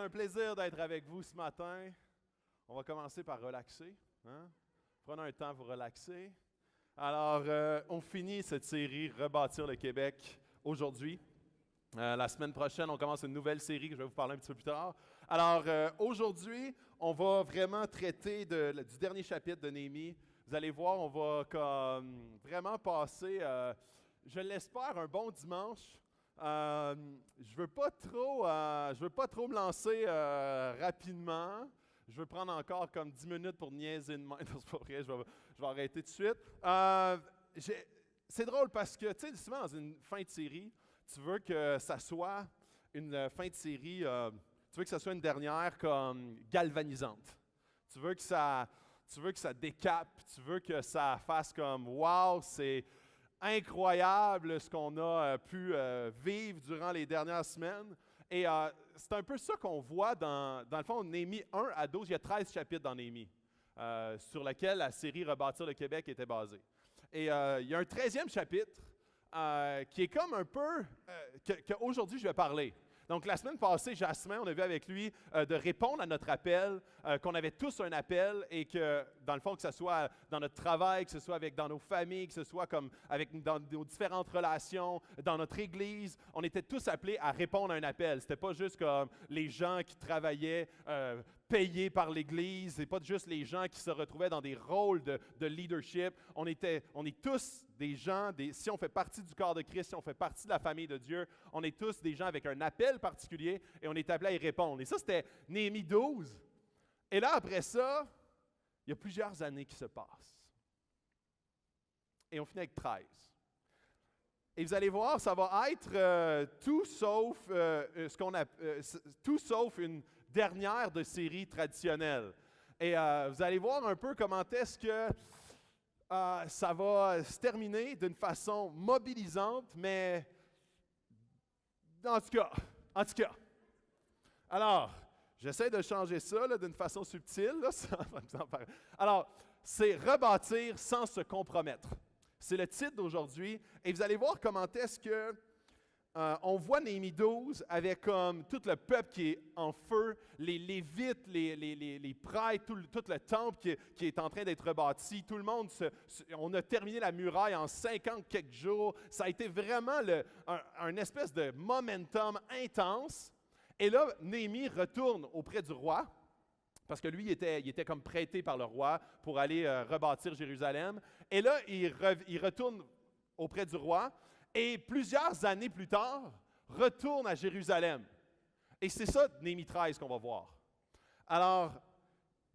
c'est un plaisir d'être avec vous ce matin. On va commencer par relaxer. Hein? Prenons un temps pour relaxer. Alors, on finit cette série Rebâtir le Québec aujourd'hui. La semaine prochaine, on commence une nouvelle série que je vais vous parler un petit peu plus tard. Alors, aujourd'hui, on va vraiment traiter du dernier chapitre de Néhémie. Vous allez voir, on va vraiment passer, je l'espère, un bon dimanche. Je veux pas trop me lancer rapidement. Je veux prendre encore comme 10 minutes pour niaiser de même. C'est pas vrai, je vais arrêter tout de suite. C'est drôle parce que, tu sais, souvent dans une fin de série, tu veux que ça soit une fin de série, tu veux que ça soit une dernière comme galvanisante. Tu veux que ça décape, tu veux que ça fasse comme « Wow, c'est incroyable ce qu'on a pu vivre durant les dernières semaines. » Et c'est un peu ça qu'on voit dans le fond, Néhémie 1 à 12, il y a 13 chapitres dans Néhémie, sur lequel la série Rebâtir le Québec était basée. Et il y a un 13e chapitre qui est comme un peu, qu'aujourd'hui je vais parler. Donc, la semaine passée, Jasmin, on a vu avec lui de répondre à notre appel, qu'on avait tous un appel et que, dans le fond, que ce soit dans notre travail, que ce soit dans nos familles, que ce soit comme dans nos différentes relations, dans notre Église, on était tous appelés à répondre à un appel. C'était pas juste comme les gens qui travaillaient payés par l'Église, c'est pas juste les gens qui se retrouvaient dans des rôles de leadership. On est tous des gens, si on fait partie du corps de Christ, si on fait partie de la famille de Dieu, on est tous des gens avec un appel particulier et on est appelé à y répondre. Et ça, c'était Néhémie 12. Et là, après ça, il y a plusieurs années qui se passent. Et on finit avec 13. Et vous allez voir, ça va être tout sauf tout sauf une dernière de série traditionnelle. Et vous allez voir un peu comment est-ce que ça va se terminer d'une façon mobilisante, mais en tout cas. Alors, j'essaie de changer ça là, d'une façon subtile. Là, alors, c'est rebâtir sans se compromettre. C'est le titre d'aujourd'hui. Et vous allez voir comment est-ce que on voit Néhémie 12 avec comme tout le peuple qui est en feu, les Lévites, les prêtres, tout le temple qui est en train d'être rebâti. Tout le monde, on a terminé la muraille en 50 quelques jours. Ça a été vraiment un espèce de momentum intense. Et là, Néhémie retourne auprès du roi, parce que lui, il était comme prêté par le roi pour aller rebâtir Jérusalem. Et là, il retourne auprès du roi. Et plusieurs années plus tard, retourne à Jérusalem. Et c'est ça, Néhémie 13, qu'on va voir. Alors,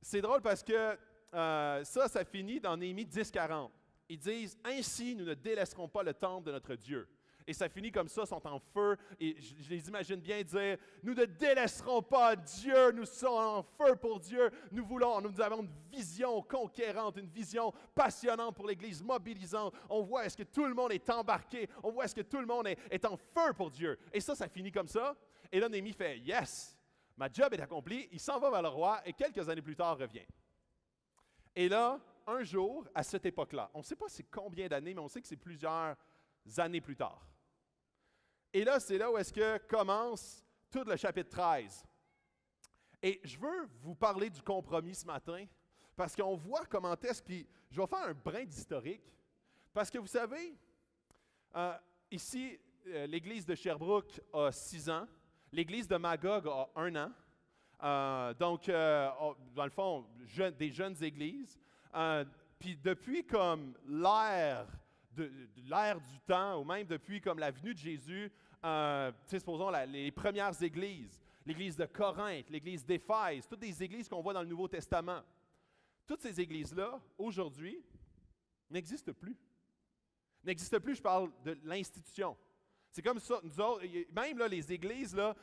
c'est drôle parce que ça finit dans Néhémie 10-40. Ils disent « Ainsi, nous ne délaisserons pas le temple de notre Dieu. » Et ça finit comme ça, sont en feu. Et je les imagine bien dire « Nous ne délaisserons pas Dieu, nous sommes en feu pour Dieu. Nous avons une vision conquérante, une vision passionnante pour l'Église, mobilisante. On voit est-ce que tout le monde est embarqué. On voit est-ce que tout le monde est en feu pour Dieu. » Et ça finit comme ça. Et là, Néhémie fait « Yes, ma job est accomplie. » Il s'en va vers le roi et quelques années plus tard revient. Et là, un jour, à cette époque-là, on ne sait pas c'est combien d'années, mais on sait que c'est plusieurs années plus tard. Et là, c'est là où est-ce que commence tout le chapitre 13. Et je veux vous parler du compromis ce matin, parce qu'on voit comment est-ce que... Je vais faire un brin d'historique, parce que vous savez, ici, l'Église de Sherbrooke a 6 ans, l'Église de Magog a 1 an, donc, dans le fond, des jeunes églises. Puis depuis comme l'ère du temps, ou même depuis comme la venue de Jésus, supposons les premières églises, l'église de Corinthe, l'église d'Éphèse, toutes des églises qu'on voit dans le Nouveau Testament. Toutes ces églises-là, aujourd'hui, n'existent plus. N'existent plus, je parle de l'institution. C'est comme ça, nous autres, même là, les églises, là,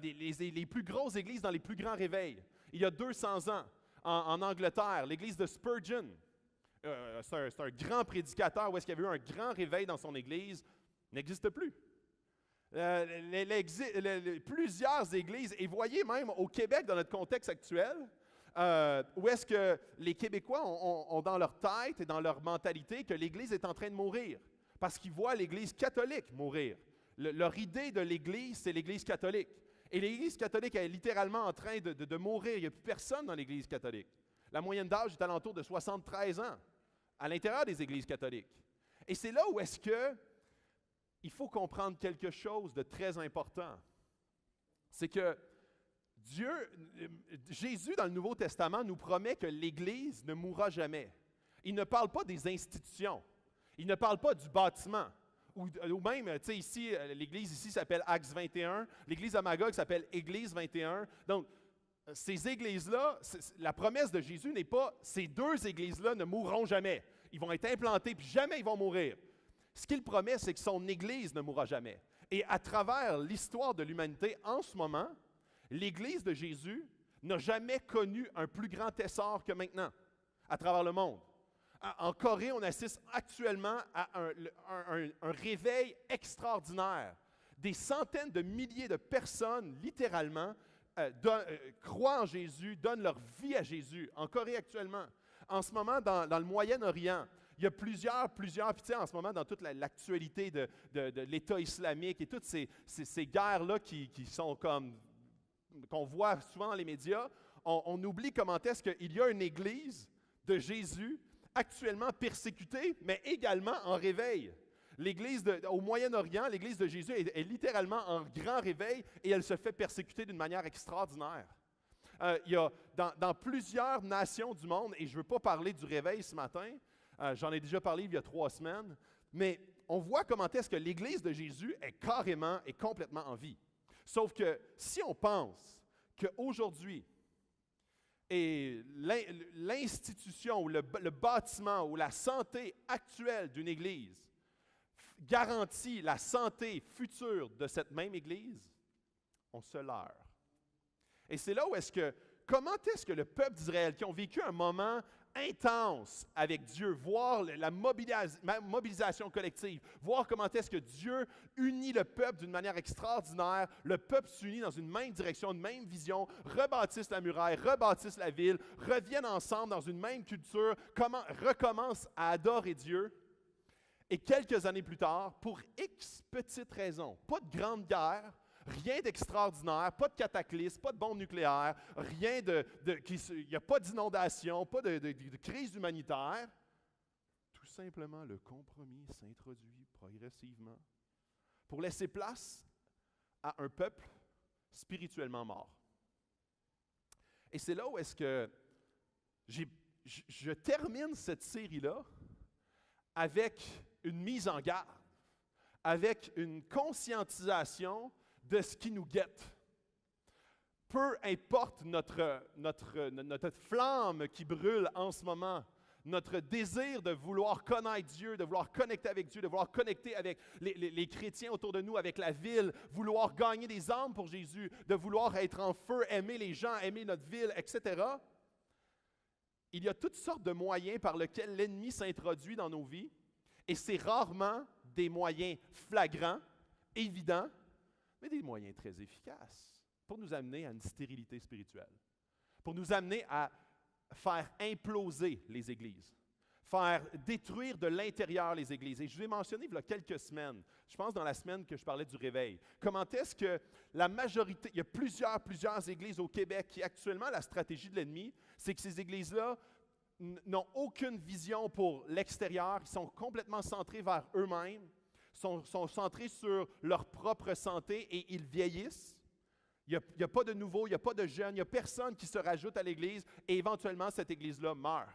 les plus grosses églises dans les plus grands réveils. Il y a 200 ans, en Angleterre, l'église de Spurgeon, c'est un grand prédicateur où est-ce qu'il y avait eu un grand réveil dans son église, n'existe plus. Plusieurs églises, et voyez même au Québec, dans notre contexte actuel, où est-ce que les Québécois ont dans leur tête et dans leur mentalité que l'Église est en train de mourir, parce qu'ils voient l'Église catholique mourir. Leur idée de l'Église, c'est l'Église catholique. Et l'Église catholique est littéralement en train de mourir. Il n'y a plus personne dans l'Église catholique. La moyenne d'âge est alentour de 73 ans à l'intérieur des églises catholiques. Et c'est là où est-ce que il faut comprendre quelque chose de très important. C'est que Jésus, dans le Nouveau Testament, nous promet que l'Église ne mourra jamais. Il ne parle pas des institutions. Il ne parle pas du bâtiment. Ou même, tu sais, ici, l'Église ici s'appelle Acts 21. L'Église à Magog s'appelle Église 21. Donc, ces églises-là, la promesse de Jésus n'est pas « ces deux églises-là ne mourront jamais. Ils vont être implantés, puis jamais ils vont mourir. » Ce qu'il promet, c'est que son Église ne mourra jamais. Et à travers l'histoire de l'humanité, en ce moment, l'Église de Jésus n'a jamais connu un plus grand essor que maintenant, à travers le monde. En Corée, on assiste actuellement à un réveil extraordinaire. Des centaines de milliers de personnes, littéralement, croient en Jésus, donnent leur vie à Jésus. En Corée actuellement. En ce moment, dans le Moyen-Orient, il y a plusieurs, puis tu sais, en ce moment, dans toute l'actualité de l'État islamique et toutes ces guerres-là qui sont comme, qu'on voit souvent dans les médias, on oublie comment est-ce qu'il y a une église de Jésus actuellement persécutée, mais également en réveil. L'église au Moyen-Orient, l'église de Jésus est littéralement en grand réveil et elle se fait persécuter d'une manière extraordinaire. Il y a dans plusieurs nations du monde, et je ne veux pas parler du réveil ce matin, j'en ai déjà parlé il y a 3 semaines, mais on voit comment est-ce que l'Église de Jésus est carrément et complètement en vie. Sauf que si on pense qu'aujourd'hui, et l'institution ou le bâtiment ou la santé actuelle d'une Église garantit la santé future de cette même Église, on se leurre. Et c'est là où comment est-ce que le peuple d'Israël, qui ont vécu un moment intense avec Dieu, voir la mobilisation collective, voir comment est-ce que Dieu unit le peuple d'une manière extraordinaire, le peuple s'unit dans une même direction, une même vision, rebâtissent la muraille, rebâtissent la ville, reviennent ensemble dans une même culture, recommencent à adorer Dieu. Et quelques années plus tard, pour X petites raisons, pas de grande guerre, rien d'extraordinaire, pas de cataclysme, pas de bombe nucléaire, il n'y a pas d'inondation, pas de crise humanitaire. Tout simplement, le compromis s'introduit progressivement pour laisser place à un peuple spirituellement mort. Et c'est là où est-ce que je termine cette série-là avec une mise en garde, avec une conscientisation de ce qui nous guette. Peu importe notre flamme qui brûle en ce moment, notre désir de vouloir connaître Dieu, de vouloir connecter avec Dieu, de vouloir connecter avec les chrétiens autour de nous, avec la ville, vouloir gagner des âmes pour Jésus, de vouloir être en feu, aimer les gens, aimer notre ville, etc. Il y a toutes sortes de moyens par lesquels l'ennemi s'introduit dans nos vies, et c'est rarement des moyens flagrants, évidents, mais des moyens très efficaces pour nous amener à une stérilité spirituelle, pour nous amener à faire imploser les églises, faire détruire de l'intérieur les églises. Et je vous ai mentionné il y a quelques semaines, je pense dans la semaine que je parlais du réveil, comment est-ce que la majorité, il y a plusieurs églises au Québec qui actuellement, la stratégie de l'ennemi, c'est que ces églises-là n'ont aucune vision pour l'extérieur, ils sont complètement centrés vers eux-mêmes, sont centrés sur leur propre santé et ils vieillissent. Il n'y a pas de nouveaux, il n'y a pas de jeunes, il n'y a personne qui se rajoute à l'Église et éventuellement cette Église-là meurt.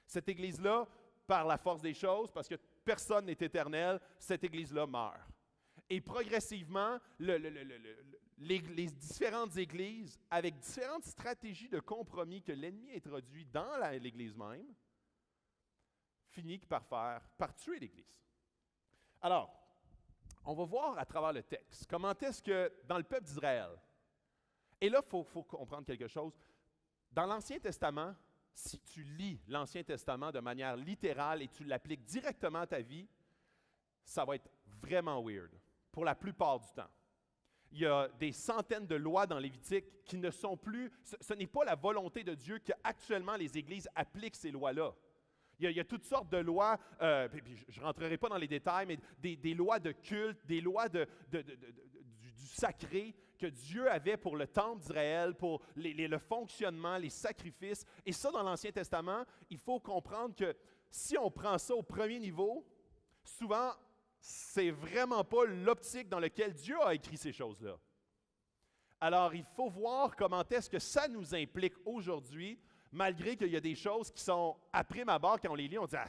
Cette Église-là, par la force des choses, parce que personne n'est éternel, cette Église-là meurt. Et progressivement, les différentes églises, avec différentes stratégies de compromis que l'ennemi introduit dans l'Église même, finissent par tuer l'Église. Alors, on va voir à travers le texte, comment est-ce que dans le peuple d'Israël, et là, il faut comprendre quelque chose, dans l'Ancien Testament, si tu lis l'Ancien Testament de manière littérale et tu l'appliques directement à ta vie, ça va être vraiment weird, pour la plupart du temps. Il y a des centaines de lois dans Lévitique qui ne sont plus, ce n'est pas la volonté de Dieu qu'actuellement les églises appliquent ces lois-là. Il y a toutes sortes de lois, puis je ne rentrerai pas dans les détails, mais des lois de culte, des lois du sacré que Dieu avait pour le temple d'Israël, pour le fonctionnement, les sacrifices. Et ça, dans l'Ancien Testament, il faut comprendre que si on prend ça au premier niveau, souvent, c'est vraiment pas l'optique dans laquelle Dieu a écrit ces choses-là. Alors, il faut voir comment est-ce que ça nous implique aujourd'hui, malgré qu'il y a des choses qui sont, après ma barre, quand on les lit, on dit « Ah,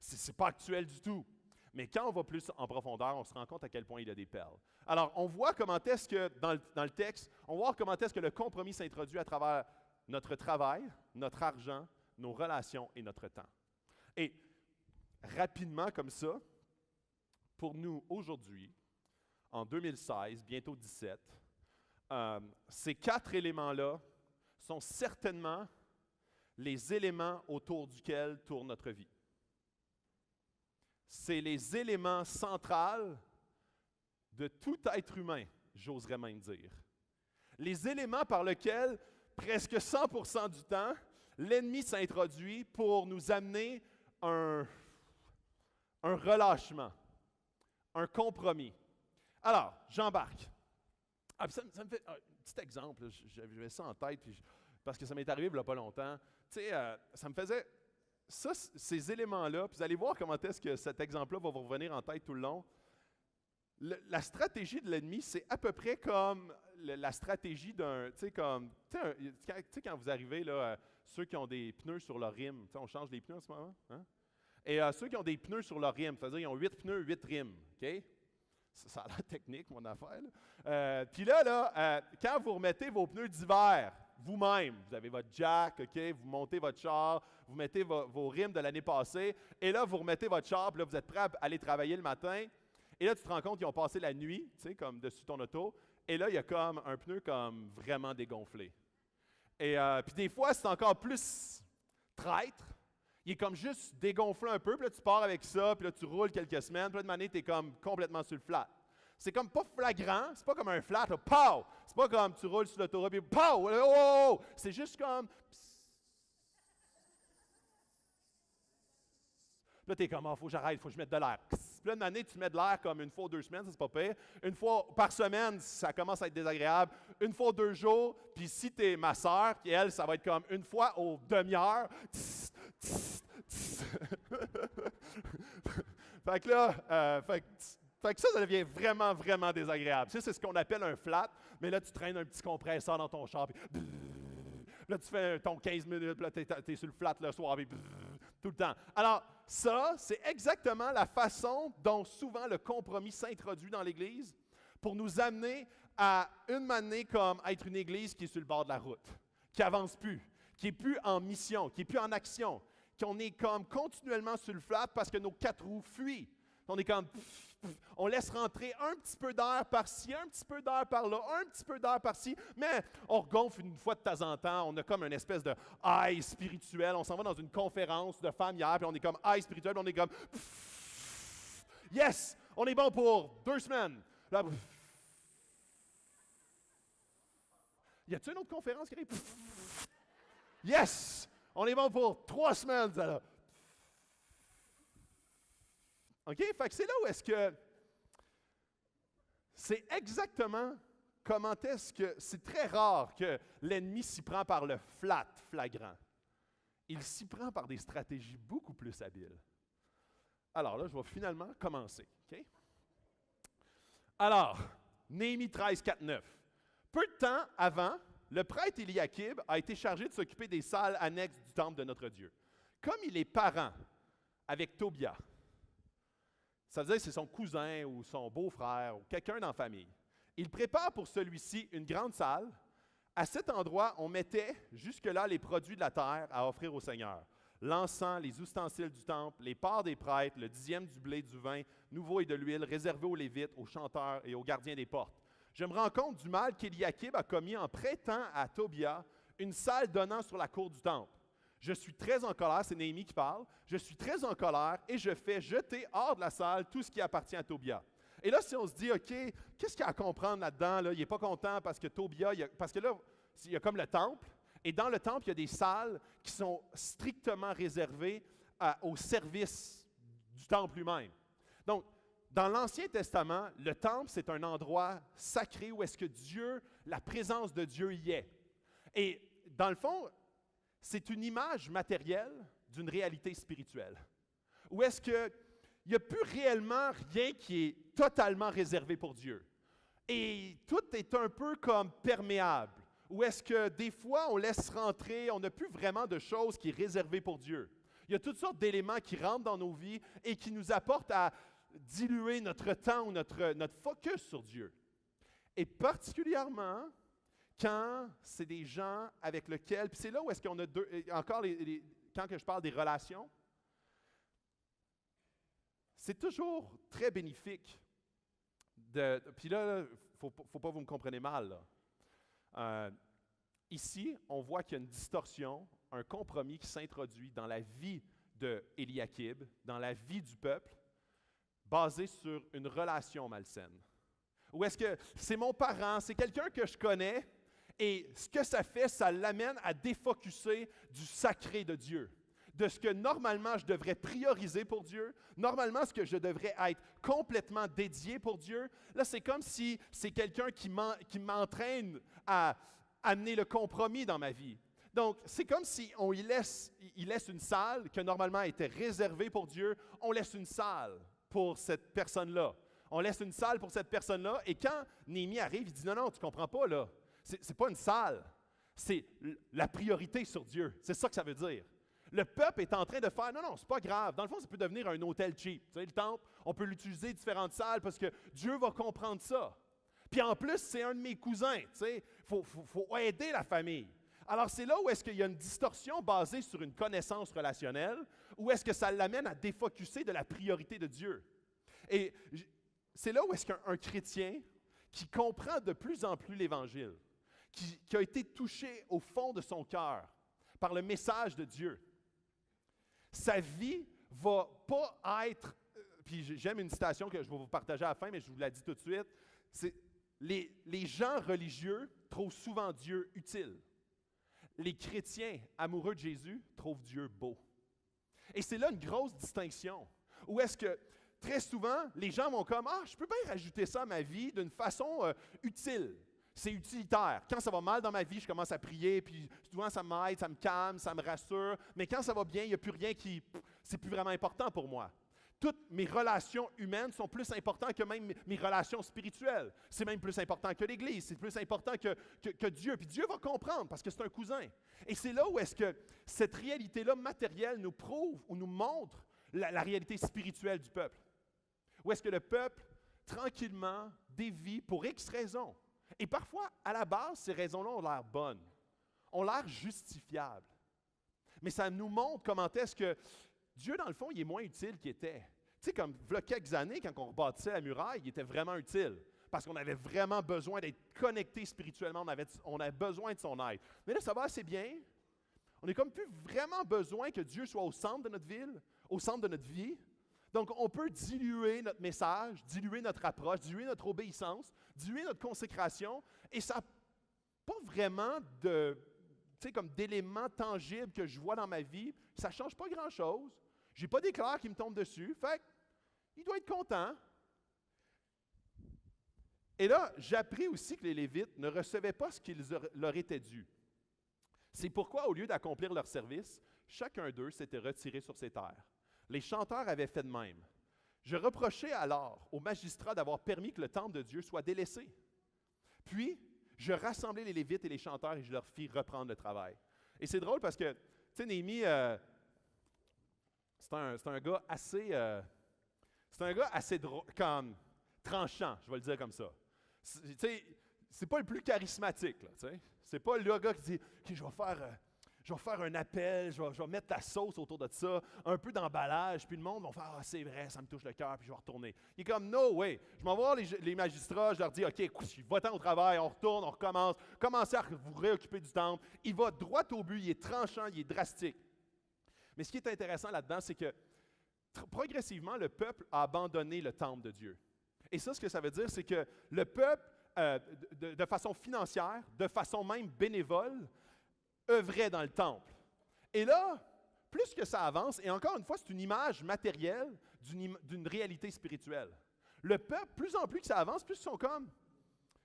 c'est pas actuel du tout ». Mais quand on va plus en profondeur, on se rend compte à quel point il y a des perles. Alors, on voit comment est-ce que, dans le texte, on voit comment est-ce que le compromis s'introduit à travers notre travail, notre argent, nos relations et notre temps. Et rapidement comme ça, pour nous aujourd'hui, en 2016, bientôt 17, ces 4 éléments-là sont certainement les éléments autour duquel tourne notre vie. C'est les éléments centraux de tout être humain, j'oserais même dire. Les éléments par lesquels, presque 100% du temps, l'ennemi s'introduit pour nous amener un relâchement, un compromis. Alors, j'embarque. Ça me fait un petit exemple, j'avais ça en tête, parce que ça m'est arrivé il n'y a pas longtemps. Tu sais, ça me faisait... Ça, ces éléments-là, puis vous allez voir comment est-ce que cet exemple-là va vous revenir en tête tout le long. La stratégie de l'ennemi, c'est à peu près comme la stratégie d'un... Tu sais, quand vous arrivez, là, ceux qui ont des pneus sur leur rime, on change des pneus en ce moment, hein? Et ceux qui ont des pneus sur leur rime, c'est-à-dire qu'ils ont 8 pneus, 8 rimes, OK? Ça a l'air technique, mon affaire. Puis là, quand vous remettez vos pneus d'hiver, vous-même, vous avez votre jack, OK? Vous montez votre char, vous mettez vos rimes de l'année passée, et là, vous remettez votre char, puis là, vous êtes prêt à aller travailler le matin, et là, tu te rends compte qu'ils ont passé la nuit, tu sais, comme dessus ton auto, et là, il y a comme un pneu comme vraiment dégonflé. Et puis des fois, c'est encore plus traître. Il est comme juste dégonflé un peu, puis là, tu pars avec ça, puis là, tu roules quelques semaines, puis là, de manière, tu es comme complètement sur le flat. C'est comme pas flagrant, c'est pas comme un flat, là, pow! C'est pas comme tu roules sur l'autoroute, puis pow! Oh! C'est juste comme... Là, tu es comme, il faut que j'arrête, il faut que je mette de l'air. Puis là, une année, tu mets de l'air comme une fois ou 2 semaines, ça, c'est pas pire. Une fois par semaine, ça commence à être désagréable. Une fois 2 jours, puis si tu es ma soeur, puis elle, ça va être comme une fois aux demi-heures. Fait que là, fait que ça devient vraiment, vraiment désagréable. Ça, c'est ce qu'on appelle un flat, mais là, tu traînes un petit compresseur dans ton char, puis là, tu fais ton 15 minutes, puis là, tu es sur le flat le soir, puis tout le temps. Alors, ça, c'est exactement la façon dont souvent le compromis s'introduit dans l'Église pour nous amener à une année comme être une Église qui est sur le bord de la route, qui n'avance plus, qui n'est plus en mission, qui n'est plus en action, qu'on est comme continuellement sur le flat parce que nos 4 roues fuient. On est comme... On laisse rentrer un petit peu d'air par-ci, un petit peu d'air par-là, un petit peu d'air par-ci, mais on regonfle une fois de temps en temps. On a comme une espèce de high spirituel. On s'en va dans une conférence de femmes hier, puis on est comme high spirituel, puis on est comme yes! On est bon pour 2 semaines. Là, y a-t-il une autre conférence qui arrive? Yes! On est bon pour 3 semaines, ça là. OK? Fait que c'est là où est-ce que c'est exactement comment est-ce que c'est très rare que l'ennemi s'y prend par le flagrant. Il s'y prend par des stratégies beaucoup plus habiles. Alors là, je vais finalement commencer. OK? Alors, Néhémie 13, 4, 9. Peu de temps avant, le prêtre Éliakib a été chargé de s'occuper des salles annexes du temple de notre Dieu. Comme il est parent avec Tobia, ça veut dire que c'est son cousin ou son beau-frère ou quelqu'un dans la famille. Il prépare pour celui-ci une grande salle. À cet endroit, on mettait jusque-là les produits de la terre à offrir au Seigneur. L'encens, les ustensiles du temple, les parts des prêtres, le 10e du blé, du vin, nouveau et de l'huile, réservés aux Lévites, aux chanteurs et aux gardiens des portes. Je me rends compte du mal qu'Éliakib a commis en prêtant à Tobia une salle donnant sur la cour du temple. Je suis très en colère, c'est Néhémie qui parle, je suis très en colère et je fais jeter hors de la salle tout ce qui appartient à Tobia. Et là, si on se dit, OK, qu'est-ce qu'il y a à comprendre là-dedans? Là? Il n'est pas content parce que Tobia, parce que là, il y a comme le temple, et dans le temple, il y a des salles qui sont strictement réservées au service du temple lui-même. Donc, dans l'Ancien Testament, le temple, c'est un endroit sacré où est-ce que Dieu, la présence de Dieu y est. Et dans le fond, c'est une image matérielle d'une réalité spirituelle. Où est-ce qu'il n'y a plus réellement rien qui est totalement réservé pour Dieu. Et tout est un peu comme perméable. Où est-ce que des fois, on laisse rentrer, on n'a plus vraiment de choses qui est réservée pour Dieu. Il y a toutes sortes d'éléments qui rentrent dans nos vies et qui nous apportent à diluer notre temps ou notre focus sur Dieu. Et particulièrement, quand c'est des gens avec lesquels, puis c'est là où est-ce qu'on a encore quand que je parle des relations, c'est toujours très bénéfique. Puis là, il ne faut pas vous me compreniez mal. Là. Ici, on voit qu'il y a une distorsion, un compromis qui s'introduit dans la vie d'Éliakib, dans la vie du peuple, basé sur une relation malsaine. Ou est-ce que c'est mon parent, c'est quelqu'un que je connais, et ce que ça fait, ça l'amène à défocusser du sacré de Dieu, de ce que normalement je devrais prioriser pour Dieu, normalement ce que je devrais être complètement dédié pour Dieu. Là, c'est comme si c'est quelqu'un qui m'entraîne à amener le compromis dans ma vie. Donc, c'est comme si on il laisse une salle que normalement était réservée pour Dieu, on laisse une salle pour cette personne-là. On laisse une salle pour cette personne-là, et quand Néhémie arrive, il dit « Non, tu ne comprends pas, là. C'est pas une salle, c'est la priorité sur Dieu. » C'est ça que ça veut dire. Le peuple est en train de faire « Non, c'est pas grave. Dans le fond, ça peut devenir un hôtel cheap. Tu sais, le temple, on peut l'utiliser différentes salles parce que Dieu va comprendre ça. Puis en plus, c'est un de mes cousins. Tu sais, faut aider la famille. » Alors, c'est là où est-ce qu'il y a une distorsion basée sur une connaissance relationnelle, ou est-ce que ça l'amène à défocusser de la priorité de Dieu. Et c'est là où est-ce qu'un chrétien qui comprend de plus en plus l'Évangile, qui a été touché au fond de son cœur par le message de Dieu, sa vie ne va pas être, puis j'aime une citation que je vais vous partager à la fin, mais je vous la dis tout de suite, c'est les gens religieux trouvent souvent Dieu utile. Les chrétiens amoureux de Jésus trouvent Dieu beau. Et c'est là une grosse distinction. Où est-ce que, très souvent, les gens vont comme « Ah, je peux bien rajouter ça à ma vie d'une façon utile. C'est utilitaire. Quand ça va mal dans ma vie, je commence à prier, puis souvent ça m'aide, ça me calme, ça me rassure. Mais quand ça va bien, il n'y a plus rien qui... c'est plus vraiment important pour moi. Toutes mes relations humaines sont plus importantes que même mes relations spirituelles. C'est même plus important que l'Église, c'est plus important que Dieu. Puis Dieu va comprendre parce que c'est un cousin. Et c'est là où est-ce que cette réalité-là matérielle nous prouve ou nous montre la réalité spirituelle du peuple. Où est-ce que le peuple, tranquillement, dévie pour X raisons. Et parfois, à la base, ces raisons-là ont l'air bonnes, ont l'air justifiables. Mais ça nous montre comment est-ce que Dieu, dans le fond, il est moins utile qu'il était. Tu sais, comme il y a quelques années, quand on rebâtissait la muraille, il était vraiment utile. Parce qu'on avait vraiment besoin d'être connecté spirituellement. On avait besoin de son aide. Mais là, ça va assez bien. On n'a comme plus vraiment besoin que Dieu soit au centre de notre ville, au centre de notre vie. Donc, on peut diluer notre message, diluer notre approche, diluer notre obéissance, diluer notre consécration. Et ça n'a pas vraiment comme d'éléments tangibles que je vois dans ma vie. Ça ne change pas grand-chose. Je n'ai pas d'éclair qui me tombe dessus. Fait qu'il doit être content. Et là, j'ai appris aussi que les Lévites ne recevaient pas ce qu'il leur était dû. C'est pourquoi, au lieu d'accomplir leur service, chacun d'eux s'était retiré sur ses terres. Les chanteurs avaient fait de même. Je reprochai alors aux magistrats d'avoir permis que le temple de Dieu soit délaissé. Puis, je rassemblai les Lévites et les chanteurs et je leur fis reprendre le travail. Et c'est drôle parce que, tu sais, Néhémie, c'est un gars assez comme tranchant, je vais le dire comme ça. Tu sais, c'est pas le plus charismatique, là, tu sais. C'est pas le gars qui dit « OK, je vais faire un appel, je vais mettre la sauce autour de ça, un peu d'emballage, puis le monde va faire « Ah, c'est vrai, ça me touche le cœur, puis je vais retourner. » Il est comme « No way! » Je m'en vais voir les magistrats, je leur dis « OK, va-t'en au travail, on retourne, on recommence. Commencez à vous réoccuper du temple. » Il va droit au but, il est tranchant, il est drastique. Mais ce qui est intéressant là-dedans, c'est que progressivement, le peuple a abandonné le temple de Dieu. Et ça, ce que ça veut dire, c'est que le peuple, de façon financière, de façon même bénévole, œuvrait dans le temple. Et là, plus que ça avance, et encore une fois, c'est une image matérielle d'une réalité spirituelle. Le peuple, plus en plus que ça avance, plus ils sont comme,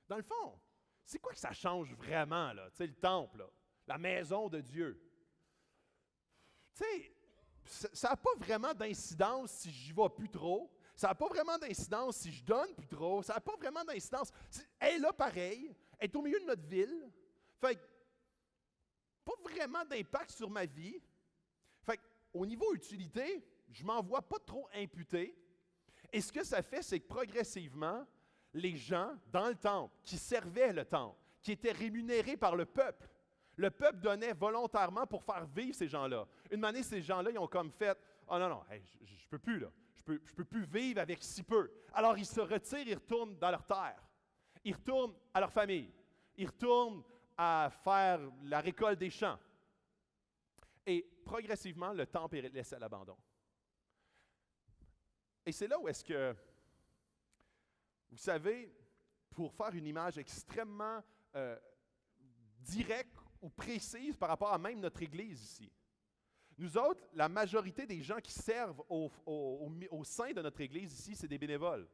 dans le fond, c'est quoi que ça change vraiment, là? Tu sais, le temple, là, la maison de Dieu. Tu sais, ça n'a pas vraiment d'incidence si j'y vais plus trop. Ça n'a pas vraiment d'incidence si je donne plus trop. Ça n'a pas vraiment d'incidence. Elle est là pareil. Elle est au milieu de notre ville. Fait que, pas vraiment d'impact sur ma vie. Fait que, au niveau utilité, je ne m'en vois pas trop imputé. Et ce que ça fait, c'est que progressivement, les gens dans le temple, qui servaient le temple, qui étaient rémunérés par le peuple donnait volontairement pour faire vivre ces gens-là. Une année, ces gens-là, ils ont comme fait « Oh non, non, hey, je ne peux plus, là. Je peux plus vivre avec si peu. » Alors, ils se retirent, ils retournent dans leur terre. Ils retournent à leur famille. Ils retournent à faire la récolte des champs. Et progressivement, le temple est laissé à l'abandon. Et c'est là où est-ce que, vous savez, pour faire une image extrêmement directe ou précise par rapport à même notre Église ici, nous autres, la majorité des gens qui servent au sein de notre Église ici, c'est des bénévoles.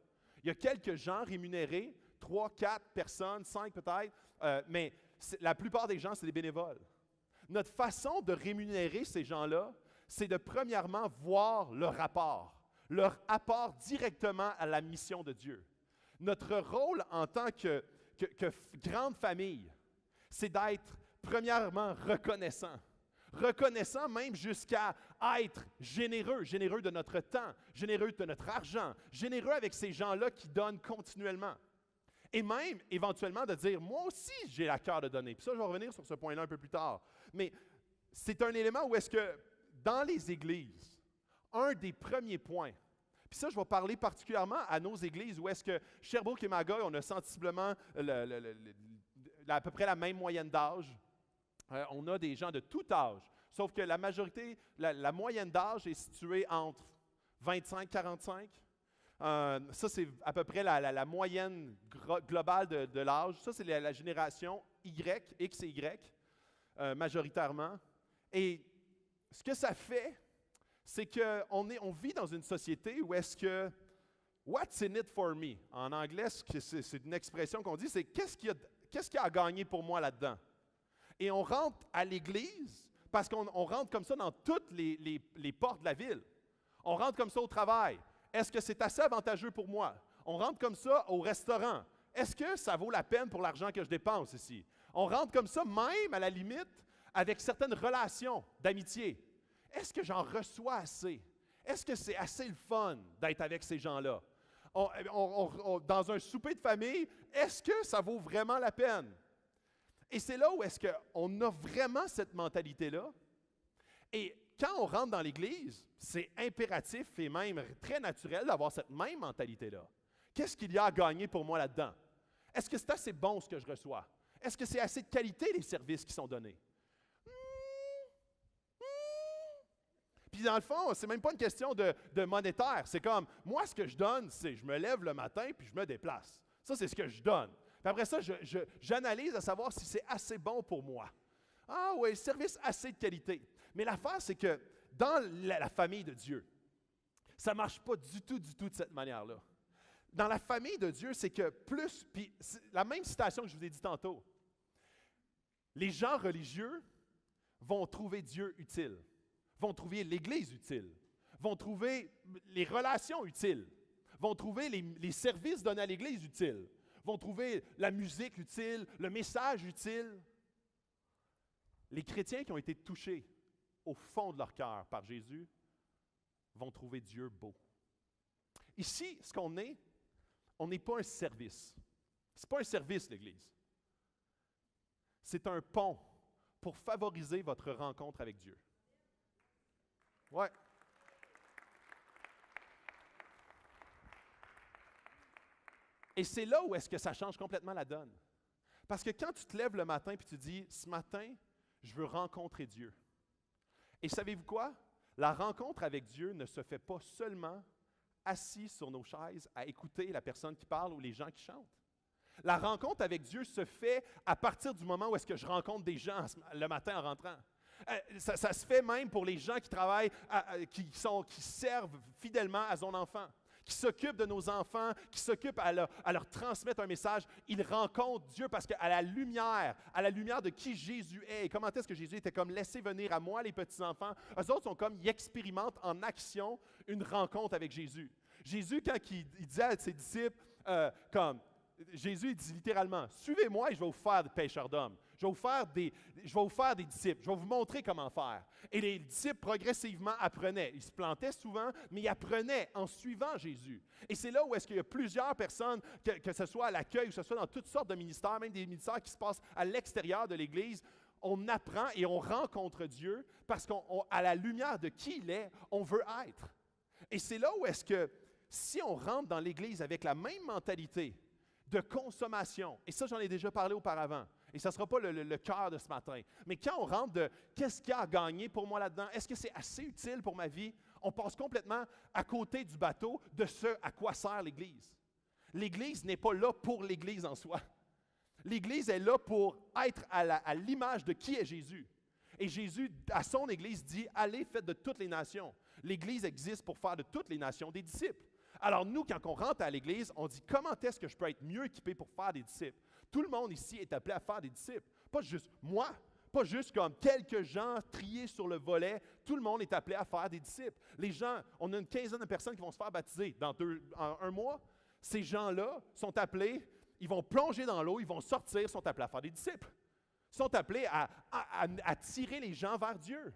Il y a quelques gens rémunérés, 3, 4 personnes, 5 peut-être, mais la plupart des gens, c'est des bénévoles. Notre façon de rémunérer ces gens-là, c'est de premièrement voir leur apport directement à la mission de Dieu. Notre rôle en tant que grande famille, c'est d'être premièrement reconnaissant. Reconnaissant même jusqu'à être généreux de notre temps, généreux de notre argent, généreux avec ces gens-là qui donnent continuellement. Et même, éventuellement, de dire, moi aussi, j'ai la cœur de donner. Puis ça, je vais revenir sur ce point-là un peu plus tard. Mais c'est un élément où est-ce que, dans les églises, un des premiers points, puis ça, je vais parler particulièrement à nos églises où est-ce que Sherbrooke et Magog, on a sensiblement à peu près la même moyenne d'âge. On a des gens de tout âge, sauf que la majorité, la moyenne d'âge est située entre 25 et 45. Ça, c'est à peu près la moyenne globale de l'âge. Ça, c'est la génération Y, X et Y, majoritairement. Et ce que ça fait, c'est qu'on vit dans une société où est-ce que « what's in it for me » en anglais, c'est une expression qu'on dit, c'est « qu'est-ce qu'il y a à gagner pour moi là-dedans » Et on rentre à l'église parce qu'on rentre comme ça dans toutes les portes de la ville. On rentre comme ça au travail. Est-ce que c'est assez avantageux pour moi? On rentre comme ça au restaurant. Est-ce que ça vaut la peine pour l'argent que je dépense ici? On rentre comme ça même, à la limite, avec certaines relations d'amitié. Est-ce que j'en reçois assez? Est-ce que c'est assez le fun d'être avec ces gens-là? Dans un souper de famille, est-ce que ça vaut vraiment la peine? Et c'est là où est-ce qu'on a vraiment cette mentalité-là. Et quand on rentre dans l'Église, c'est impératif et même très naturel d'avoir cette même mentalité-là. Qu'est-ce qu'il y a à gagner pour moi là-dedans? Est-ce que c'est assez bon ce que je reçois? Est-ce que c'est assez de qualité les services qui sont donnés? Puis dans le fond, c'est même pas une question de monétaire. C'est comme, moi, ce que je donne, c'est je me lève le matin puis je me déplace. Ça, c'est ce que je donne. Puis après ça, j'analyse à savoir si c'est assez bon pour moi. Ah oui, service assez de qualité. Mais l'affaire, c'est que dans la famille de Dieu, ça ne marche pas du tout de cette manière-là. Dans la famille de Dieu, c'est que plus, puis la même citation que je vous ai dit tantôt, les gens religieux vont trouver Dieu utile, vont trouver l'Église utile, vont trouver les relations utiles, vont trouver les services donnés à l'Église utiles, vont trouver la musique utile, le message utile. Les chrétiens qui ont été touchés au fond de leur cœur par Jésus vont trouver Dieu beau. Ici, ce qu'on est, on n'est pas un service. Ce n'est pas un service, l'Église. C'est un pont pour favoriser votre rencontre avec Dieu. Ouais. Et c'est là où est-ce que ça change complètement la donne. Parce que quand tu te lèves le matin et tu dis, ce matin, je veux rencontrer Dieu. Et savez-vous quoi? La rencontre avec Dieu ne se fait pas seulement assis sur nos chaises à écouter la personne qui parle ou les gens qui chantent. La rencontre avec Dieu se fait à partir du moment où est-ce que je rencontre des gens le matin en rentrant. Ça se fait même pour les gens qui travaillent, qui servent fidèlement à son enfant, qui s'occupent de nos enfants, qui s'occupent à leur transmettre un message. Ils rencontrent Dieu parce qu'à la lumière de qui Jésus est, et comment est-ce que Jésus était comme « laissez venir à moi les petits-enfants », eux autres sont comme, ils expérimentent en action une rencontre avec Jésus. Jésus, quand il disait à ses disciples, Jésus il dit littéralement, « Suivez-moi et je vais vous faire des pêcheurs d'hommes. Je vais vous faire des disciples. Je vais vous montrer comment faire. » Et les disciples progressivement apprenaient. Ils se plantaient souvent, mais ils apprenaient en suivant Jésus. Et c'est là où est-ce qu'il y a plusieurs personnes, que ce soit à l'accueil ou que ce soit dans toutes sortes de ministères, même des ministères qui se passent à l'extérieur de l'Église, on apprend et on rencontre Dieu parce qu'à la lumière de qui il est, on veut être. Et c'est là où est-ce que, si on rentre dans l'Église avec la même mentalité de consommation, et ça, j'en ai déjà parlé auparavant, et ça ne sera pas le cœur de ce matin, mais quand on rentre de qu'est-ce qu'il y a à gagner pour moi là-dedans, est-ce que c'est assez utile pour ma vie, on passe complètement à côté du bateau de ce à quoi sert l'Église. L'Église n'est pas là pour l'Église en soi. L'Église est là pour être à l'image de qui est Jésus. Et Jésus, à son Église, dit « Allez, faites de toutes les nations ». L'Église existe pour faire de toutes les nations des disciples. Alors nous, quand on rentre à l'Église, on dit « Comment est-ce que je peux être mieux équipé pour faire des disciples? » Tout le monde ici est appelé à faire des disciples. Pas juste moi, pas juste comme quelques gens triés sur le volet. Tout le monde est appelé à faire des disciples. Les gens, on a une quinzaine de personnes qui vont se faire baptiser en un mois. Ces gens-là sont appelés, ils vont plonger dans l'eau, ils vont sortir, sont appelés à faire des disciples. Ils sont appelés à tirer les gens vers Dieu,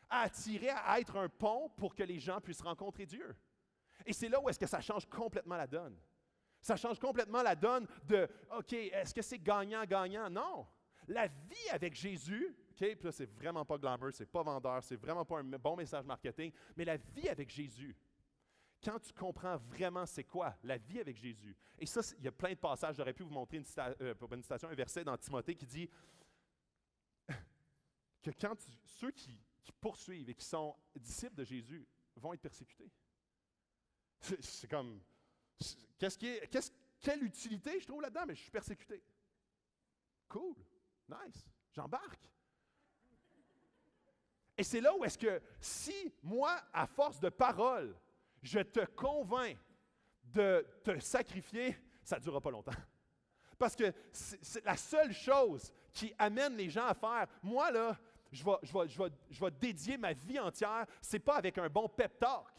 à attirer, à être un pont pour que les gens puissent rencontrer Dieu. Et c'est là où est-ce que ça change complètement la donne. Ça change complètement la donne de, OK, est-ce que c'est gagnant-gagnant? Non. La vie avec Jésus, OK, puis là, c'est vraiment pas glamour, c'est pas vendeur, c'est vraiment pas un bon message marketing, mais la vie avec Jésus, quand tu comprends vraiment c'est quoi la vie avec Jésus, et ça, il y a plein de passages, j'aurais pu vous montrer un verset dans Timothée qui dit que ceux qui poursuivent et qui sont disciples de Jésus vont être persécutés. C'est comme... Quelle utilité je trouve là-dedans? Mais je suis persécuté. Cool, nice, j'embarque. Et c'est là où est-ce que si moi, à force de parole, je te convainc de te sacrifier, ça ne durera pas longtemps. Parce que c'est la seule chose qui amène les gens à faire. Moi, là, je vais dédier ma vie entière, ce n'est pas avec un bon pep talk.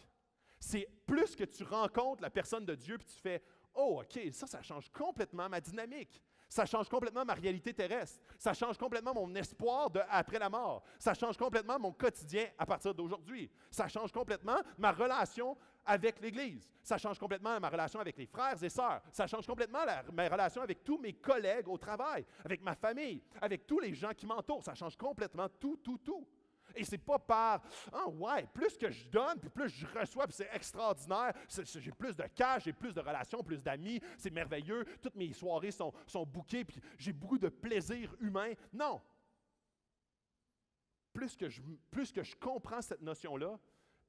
C'est plus que tu rencontres la personne de Dieu puis tu fais « Oh, OK, ça change complètement ma dynamique. Ça change complètement ma réalité terrestre. Ça change complètement mon espoir après la mort. Ça change complètement mon quotidien à partir d'aujourd'hui. Ça change complètement ma relation avec l'Église. Ça change complètement ma relation avec les frères et sœurs. Ça change complètement ma relation avec tous mes collègues au travail, avec ma famille, avec tous les gens qui m'entourent. Ça change complètement tout. Et c'est pas par « Ah ouais, plus que je donne, puis plus je reçois, puis c'est extraordinaire, j'ai plus de cash, j'ai plus de relations, plus d'amis, c'est merveilleux, toutes mes soirées sont bookées, puis j'ai beaucoup de plaisir humain. » Non. Plus que je comprends cette notion-là,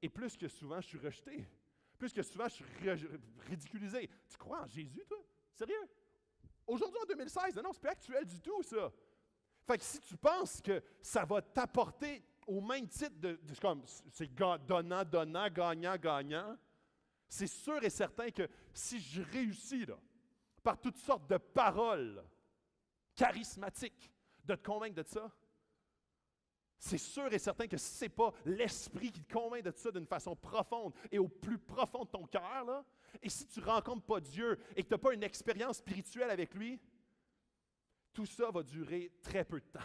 et plus que souvent je suis rejeté, plus que souvent je suis ridiculisé. Tu crois en Jésus, toi? Sérieux? Aujourd'hui, en 2016, non, c'est pas actuel du tout, ça. Fait que si tu penses que ça va t'apporter au même titre c'est donnant, gagnant, c'est sûr et certain que si je réussis là, par toutes sortes de paroles charismatiques de te convaincre de ça, c'est sûr et certain que si ce n'est pas l'Esprit qui te convainc de ça d'une façon profonde et au plus profond de ton cœur, là, et si tu ne rencontres pas Dieu et que tu n'as pas une expérience spirituelle avec lui, tout ça va durer très peu de temps.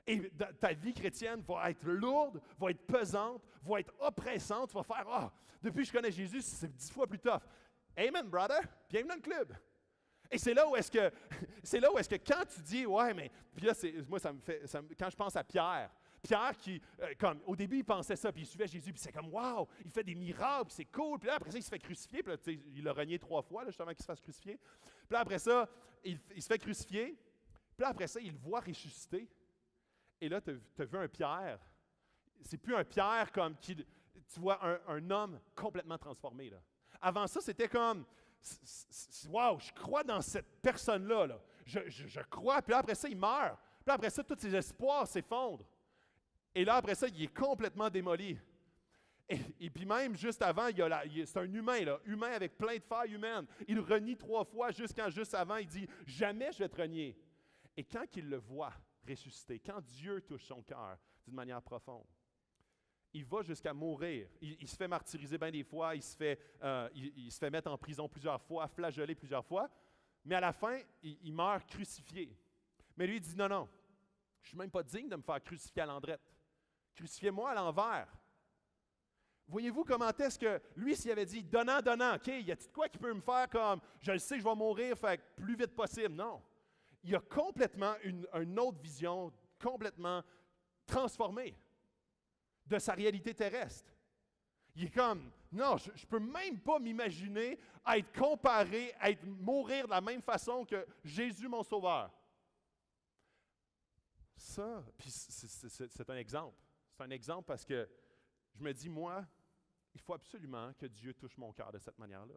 Et ta vie chrétienne va être lourde, va être pesante, va être oppressante. Tu vas faire « Ah, depuis que je connais Jésus, c'est 10 fois plus tough. » Amen, brother. Bienvenue dans le club. Et c'est là où est-ce que quand tu dis « Ouais, mais... » Puis là, quand je pense à Pierre qui, au début, il pensait ça, puis il suivait Jésus, puis c'est comme « Wow, il fait des miracles, puis c'est cool. » Puis là, après ça, il se fait crucifier. Puis là, il l'a renié 3 fois, là, justement, qu'il se fasse crucifier. Puis là, après ça, il se fait crucifier. Puis là, après ça, il le voit ressusciter. Et là, tu as vu un Pierre. C'est plus un Pierre comme tu vois un homme complètement transformé. Là. Avant ça, c'était comme, wow, je crois dans cette personne-là. Là. Je crois. Puis là, après ça, il meurt. Puis là, après ça, tous ses espoirs s'effondrent. Et là, après ça, il est complètement démoli. Et puis même, juste avant, c'est un humain, là, humain avec plein de failles humaines. Il renie 3 fois, jusqu'en juste avant, il dit « Jamais je vais te renier ». Et quand il le voit ressusciter, quand Dieu touche son cœur d'une manière profonde, il va jusqu'à mourir. Il se fait martyriser bien des fois, il se fait mettre en prison plusieurs fois, flageller plusieurs fois, mais à la fin, il meurt crucifié. Mais lui, il dit « Non, non, je ne suis même pas digne de me faire crucifier à l'endrette. Crucifiez-moi à l'envers. » Voyez-vous comment est-ce que lui, s'il avait dit donnant, OK, y a-t-il de quoi qui peut me faire comme je le sais, je vais mourir, fait que plus vite possible? Non. Il a complètement une autre vision, complètement transformée de sa réalité terrestre. Il est comme non, je ne peux même pas m'imaginer être comparé, mourir de la même façon que Jésus, mon Sauveur. Ça, puis c'est un exemple. C'est un exemple parce que je me dis, moi, il faut absolument que Dieu touche mon cœur de cette manière-là.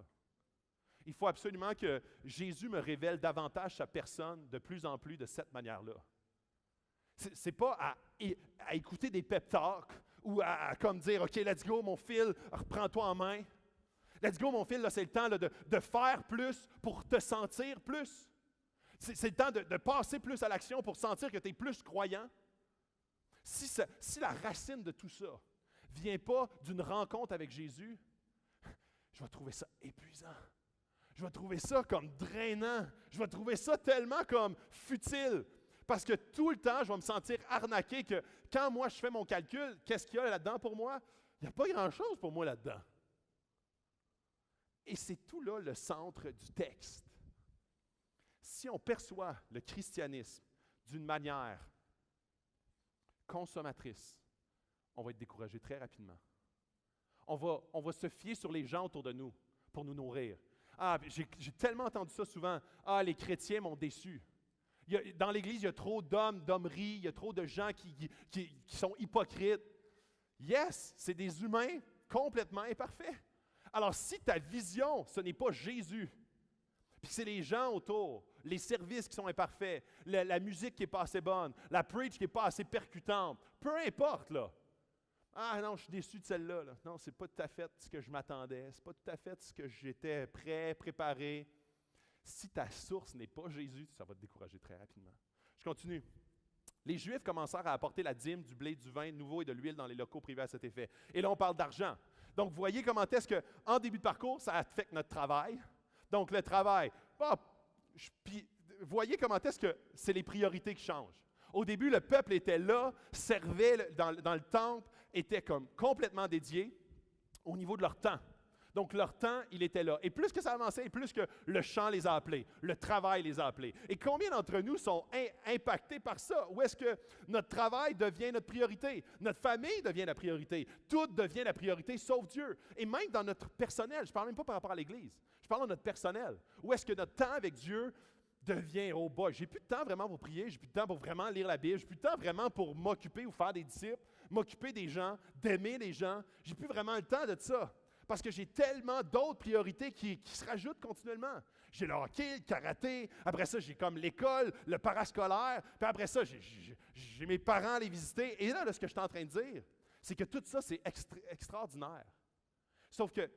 Il faut absolument que Jésus me révèle davantage sa personne de plus en plus de cette manière-là. Ce n'est pas à écouter des pep talks ou à comme dire, OK, let's go, mon fil, reprends-toi en main. Let's go, mon fil, là, c'est le temps là, de faire plus pour te sentir plus. C'est le temps de passer plus à l'action pour sentir que tu es plus croyant. Si la racine de tout ça ne vient pas d'une rencontre avec Jésus, je vais trouver ça épuisant. Je vais trouver ça comme drainant. Je vais trouver ça tellement comme futile. Parce que tout le temps, je vais me sentir arnaqué que quand moi je fais mon calcul, qu'est-ce qu'il y a là-dedans pour moi? Il n'y a pas grand-chose pour moi là-dedans. Et c'est tout là le centre du texte. Si on perçoit le christianisme d'une manière consommatrice, on va être découragé très rapidement. On va se fier sur les gens autour de nous pour nous nourrir. Ah, j'ai tellement entendu ça souvent. Ah, les chrétiens m'ont déçu. Dans l'Église, il y a trop d'hommeries, il y a trop de gens qui sont hypocrites. Yes, c'est des humains complètement imparfaits. Alors, si ta vision, ce n'est pas Jésus, puis c'est les gens autour, les services qui sont imparfaits, la musique qui n'est pas assez bonne, la preach qui n'est pas assez percutante, peu importe, là. Ah non, je suis déçu de celle-là. Là. Non, ce n'est pas tout à fait ce que je m'attendais. Ce n'est pas tout à fait ce que j'étais préparé. Si ta source n'est pas Jésus, ça va te décourager très rapidement. Je continue. Les Juifs commencèrent à apporter la dîme, du blé, du vin nouveau et de l'huile dans les locaux privés à cet effet. Et là, on parle d'argent. Donc, vous voyez comment est-ce qu'en début de parcours, ça affecte notre travail. Donc, le travail. Puis, voyez comment est-ce que c'est les priorités qui changent. Au début, le peuple était là, servait dans le temple, était comme complètement dédié au niveau de leur temps. Donc, leur temps, il était là. Et plus que ça avançait, et plus que le chant les a appelés, le travail les a appelés. Et combien d'entre nous sont impactés par ça? Où est-ce que notre travail devient notre priorité? Notre famille devient la priorité. Tout devient la priorité, sauf Dieu. Et même dans notre personnel, je ne parle même pas par rapport à l'Église, je parle de notre personnel. Où est-ce que notre temps avec Dieu devient, oh boy, j'ai plus de temps vraiment pour prier, j'ai plus de temps pour vraiment lire la Bible, j'ai plus de temps vraiment pour m'occuper ou faire des disciples, m'occuper des gens, d'aimer les gens. J'ai plus vraiment le temps de ça. Parce que j'ai tellement d'autres priorités qui se rajoutent continuellement. J'ai le hockey, le karaté, après ça, j'ai comme l'école, le parascolaire, puis après ça, j'ai mes parents à les visiter. Et là, ce que je suis en train de dire, c'est que tout ça, c'est extraordinaire. Sauf que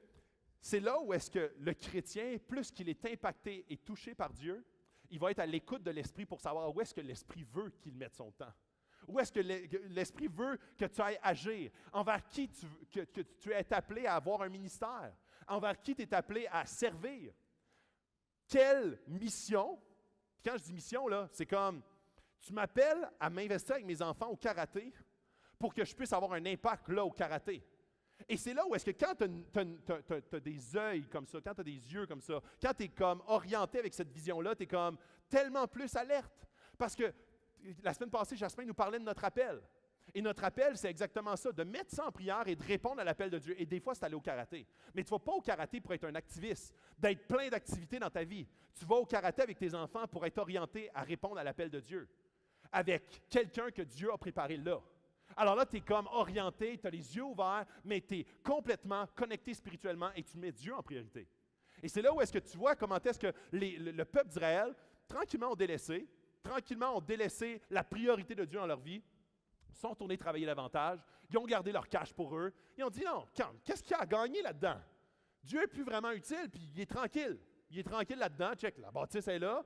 c'est là où est-ce que le chrétien, plus qu'il est impacté et touché par Dieu, il va être à l'écoute de l'Esprit pour savoir où est-ce que l'Esprit veut qu'il mette son temps. Où est-ce que l'Esprit veut que tu ailles agir? Envers qui tu es appelé à avoir un ministère? Envers qui tu es appelé à servir? Quelle mission? Quand je dis mission, là, c'est comme, tu m'appelles à m'investir avec mes enfants au karaté pour que je puisse avoir un impact là au karaté. Et c'est là où est-ce que quand tu as des yeux comme ça, quand tu as des yeux comme ça, quand tu es comme orienté avec cette vision-là, tu es comme tellement plus alerte. Parce que la semaine passée, Jasmin nous parlait de notre appel. Et notre appel, c'est exactement ça, de mettre ça en prière et de répondre à l'appel de Dieu. Et des fois, c'est aller au karaté. Mais tu ne vas pas au karaté pour être un activiste, d'être plein d'activités dans ta vie. Tu vas au karaté avec tes enfants pour être orienté à répondre à l'appel de Dieu, avec quelqu'un que Dieu a préparé là. Alors là, tu es comme orienté, tu as les yeux ouverts, mais tu es complètement connecté spirituellement et tu mets Dieu en priorité. Et c'est là où est-ce que tu vois comment est-ce que le peuple d'Israël, tranquillement, ont délaissé la priorité de Dieu dans leur vie. sont retournés travailler davantage, ils ont gardé leur cash pour eux. Ils ont dit non, qu'est-ce qu'il y a à gagner là-dedans? Dieu n'est plus vraiment utile, puis il est tranquille. Il est tranquille là-dedans, check, la bâtisse est là,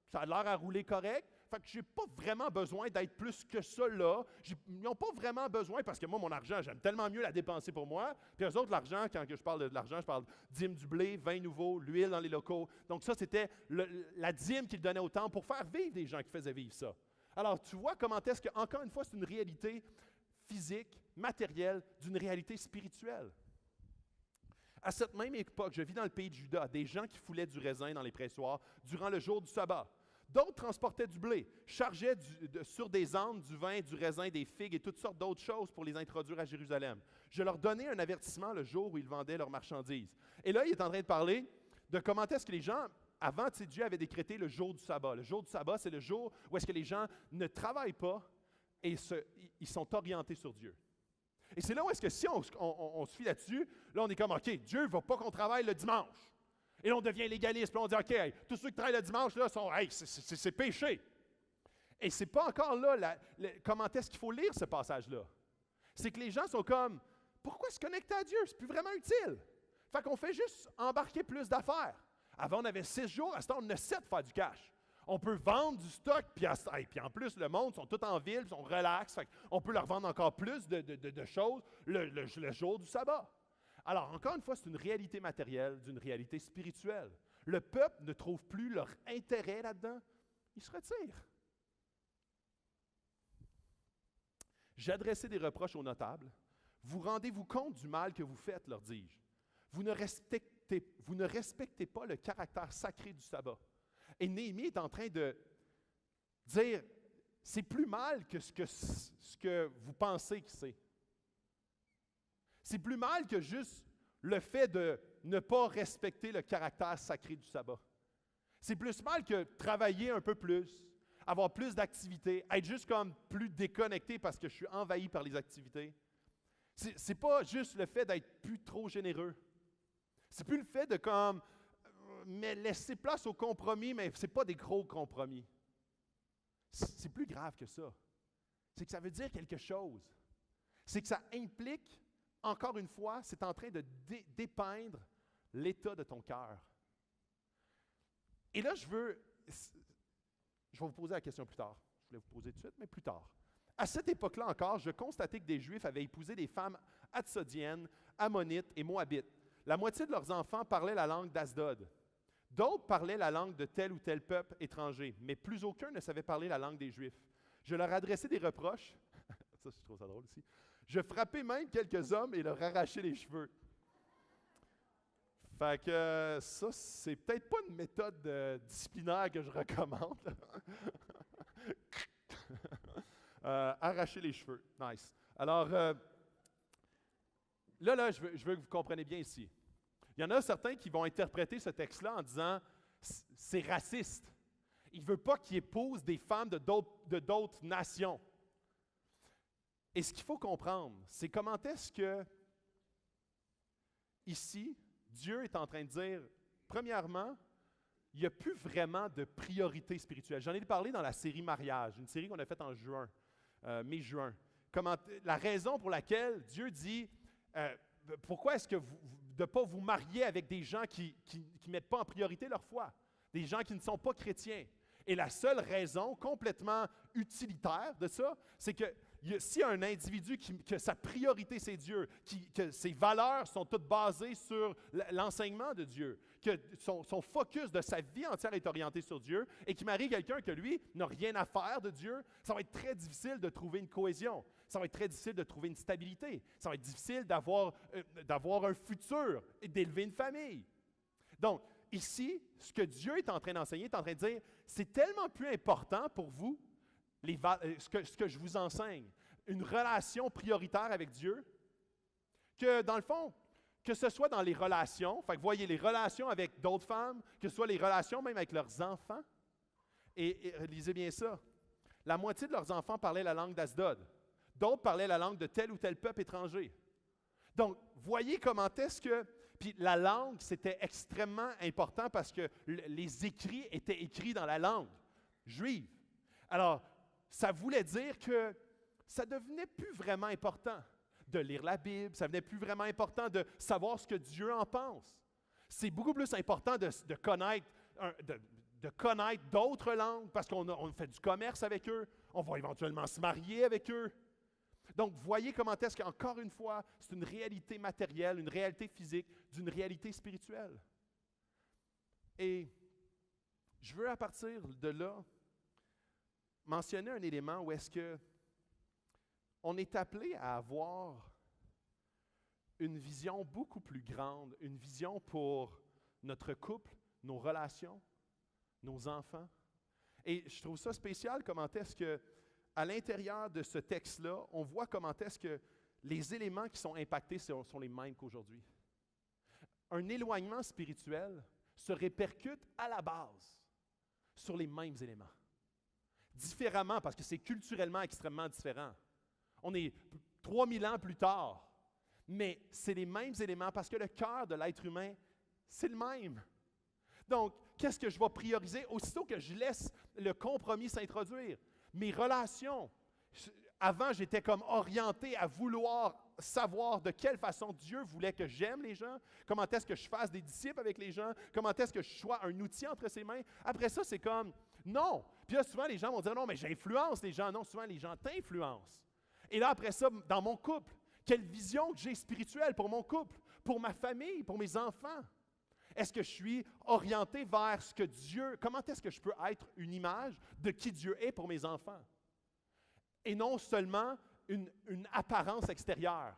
ça a l'air à rouler correct. Fait que je n'ai pas vraiment besoin d'être plus que ça là. Ils n'ont pas vraiment besoin, parce que moi, mon argent, j'aime tellement mieux la dépenser pour moi. Puis eux autres, l'argent, quand je parle de l'argent, je parle dîme du blé, vin nouveau, l'huile dans les locaux. Donc ça, c'était la dîme qu'ils donnaient au temple pour faire vivre des gens qui faisaient vivre ça. Alors, tu vois comment est-ce que, encore une fois, c'est une réalité physique, matérielle, d'une réalité spirituelle. À cette même époque, je vis dans le pays de Juda, des gens qui foulaient du raisin dans les pressoirs durant le jour du sabbat. D'autres transportaient du blé, chargeaient sur des ânes du vin, du raisin, des figues et toutes sortes d'autres choses pour les introduire à Jérusalem. Je leur donnais un avertissement le jour où ils vendaient leurs marchandises. Et là, il est en train de parler de comment est-ce que les gens, avant, Dieu avait décrété le jour du sabbat. Le jour du sabbat, c'est le jour où est-ce que les gens ne travaillent pas et ils sont orientés sur Dieu. Et c'est là où est-ce que si on se fie là-dessus, là, on est comme, OK, Dieu ne veut pas qu'on travaille le dimanche. Et là, on devient légaliste, puis on dit, OK, hey, tous ceux qui travaillent le dimanche, là, c'est péché. Et ce n'est pas encore là comment est-ce qu'il faut lire ce passage-là. C'est que les gens sont comme, pourquoi se connecter à Dieu? C'est plus vraiment utile. Fait qu'on fait juste embarquer plus d'affaires. Avant, on avait 6 jours, à ce temps, on en a 7 pour faire du cash. On peut vendre du stock, puis en plus, le monde, sont tous en ville, ils sont relax. On peut leur vendre encore plus de choses le jour du sabbat. Alors, encore une fois, c'est une réalité matérielle d'une réalité spirituelle. Le peuple ne trouve plus leur intérêt là-dedans. Ils se retirent. J'ai adressé des reproches aux notables. Vous rendez-vous compte du mal que vous faites, leur dis-je. Vous ne respectez pas le caractère sacré du sabbat. Et Néhémie est en train de dire, c'est plus mal que ce que vous pensez que c'est. C'est plus mal que juste le fait de ne pas respecter le caractère sacré du sabbat. C'est plus mal que travailler un peu plus, avoir plus d'activités, être juste comme plus déconnecté parce que je suis envahi par les activités. C'est pas juste le fait d'être plus trop généreux. C'est plus le fait de comme mais laisser place au compromis, mais ce n'est pas des gros compromis. C'est plus grave que ça. C'est que ça veut dire quelque chose. C'est que ça implique, encore une fois, c'est en train de dépeindre l'état de ton cœur. Et là, je vais vous poser la question plus tard. Je voulais vous poser tout de suite, mais plus tard. À cette époque-là encore, je constatais que des Juifs avaient épousé des femmes Hatsodiennes, Ammonites et Moabites. La moitié de leurs enfants parlaient la langue d'Asdod. D'autres parlaient la langue de tel ou tel peuple étranger, mais plus aucun ne savait parler la langue des Juifs. Je leur adressai des reproches. Ça, je trouve ça drôle aussi. Je frappais même quelques hommes et leur arrachai les cheveux. Fait que ça, c'est peut-être pas une méthode disciplinaire que je recommande. Arracher les cheveux. Nice. Alors, là, je veux que vous compreniez bien ici. Il y en a certains qui vont interpréter ce texte-là en disant « c'est raciste ». Il ne veut pas qu'il épouse des femmes de d'autres nations. Et ce qu'il faut comprendre, c'est comment est-ce que, ici, Dieu est en train de dire, premièrement, il n'y a plus vraiment de priorité spirituelle. J'en ai parlé dans la série Mariage, une série qu'on a faite en juin, mai-juin. La raison pour laquelle Dieu dit, pourquoi est-ce que de ne pas vous marier avec des gens qui ne mettent pas en priorité leur foi, des gens qui ne sont pas chrétiens. Et la seule raison complètement utilitaire de ça, c'est que s'il y a un individu que sa priorité c'est Dieu, que ses valeurs sont toutes basées sur l'enseignement de Dieu, que son focus de sa vie entière est orienté sur Dieu, et qui marie quelqu'un que lui n'a rien à faire de Dieu, ça va être très difficile de trouver une cohésion. Ça va être très difficile de trouver une stabilité. Ça va être difficile d'avoir un futur et d'élever une famille. Donc, ici, ce que Dieu est en train d'enseigner, est en train de dire, c'est tellement plus important pour vous, ce que je vous enseigne, une relation prioritaire avec Dieu, que dans le fond, que ce soit dans les relations, fait que vous voyez les relations avec d'autres femmes, que ce soit les relations même avec leurs enfants, et lisez bien ça, la moitié de leurs enfants parlaient la langue d'Asdod. D'autres parlaient la langue de tel ou tel peuple étranger. Donc, voyez comment est-ce que... Puis la langue, c'était extrêmement important parce que les écrits étaient écrits dans la langue juive. Alors, ça voulait dire que ça devenait plus vraiment important de lire la Bible, ça devenait plus vraiment important de savoir ce que Dieu en pense. C'est beaucoup plus important de connaître d'autres langues parce qu'on fait du commerce avec eux, on va éventuellement se marier avec eux. Donc, voyez comment est-ce qu'encore une fois, c'est une réalité matérielle, une réalité physique, d'une réalité spirituelle. Et je veux à partir de là mentionner un élément où est-ce que on est appelé à avoir une vision beaucoup plus grande, une vision pour notre couple, nos relations, nos enfants. Et je trouve ça spécial comment est-ce que, à l'intérieur de ce texte-là, on voit comment est-ce que les éléments qui sont impactés sont les mêmes qu'aujourd'hui. Un éloignement spirituel se répercute à la base sur les mêmes éléments. Différemment, parce que c'est culturellement extrêmement différent. On est 3000 ans plus tard, mais c'est les mêmes éléments parce que le cœur de l'être humain, c'est le même. Donc, qu'est-ce que je vais prioriser? Aussitôt que je laisse le compromis s'introduire, mes relations, avant j'étais comme orienté à vouloir savoir de quelle façon Dieu voulait que j'aime les gens, comment est-ce que je fasse des disciples avec les gens, comment est-ce que je sois un outil entre ses mains. Après ça, c'est comme, non. Puis là, souvent, les gens vont dire, non, mais j'influence les gens. Non, souvent, les gens t'influencent. Et là, après ça, dans mon couple, quelle vision que j'ai spirituelle pour mon couple, pour ma famille, pour mes enfants? Est-ce que je suis orienté vers ce que Dieu, comment est-ce que je peux être une image de qui Dieu est pour mes enfants? Et non seulement une apparence extérieure.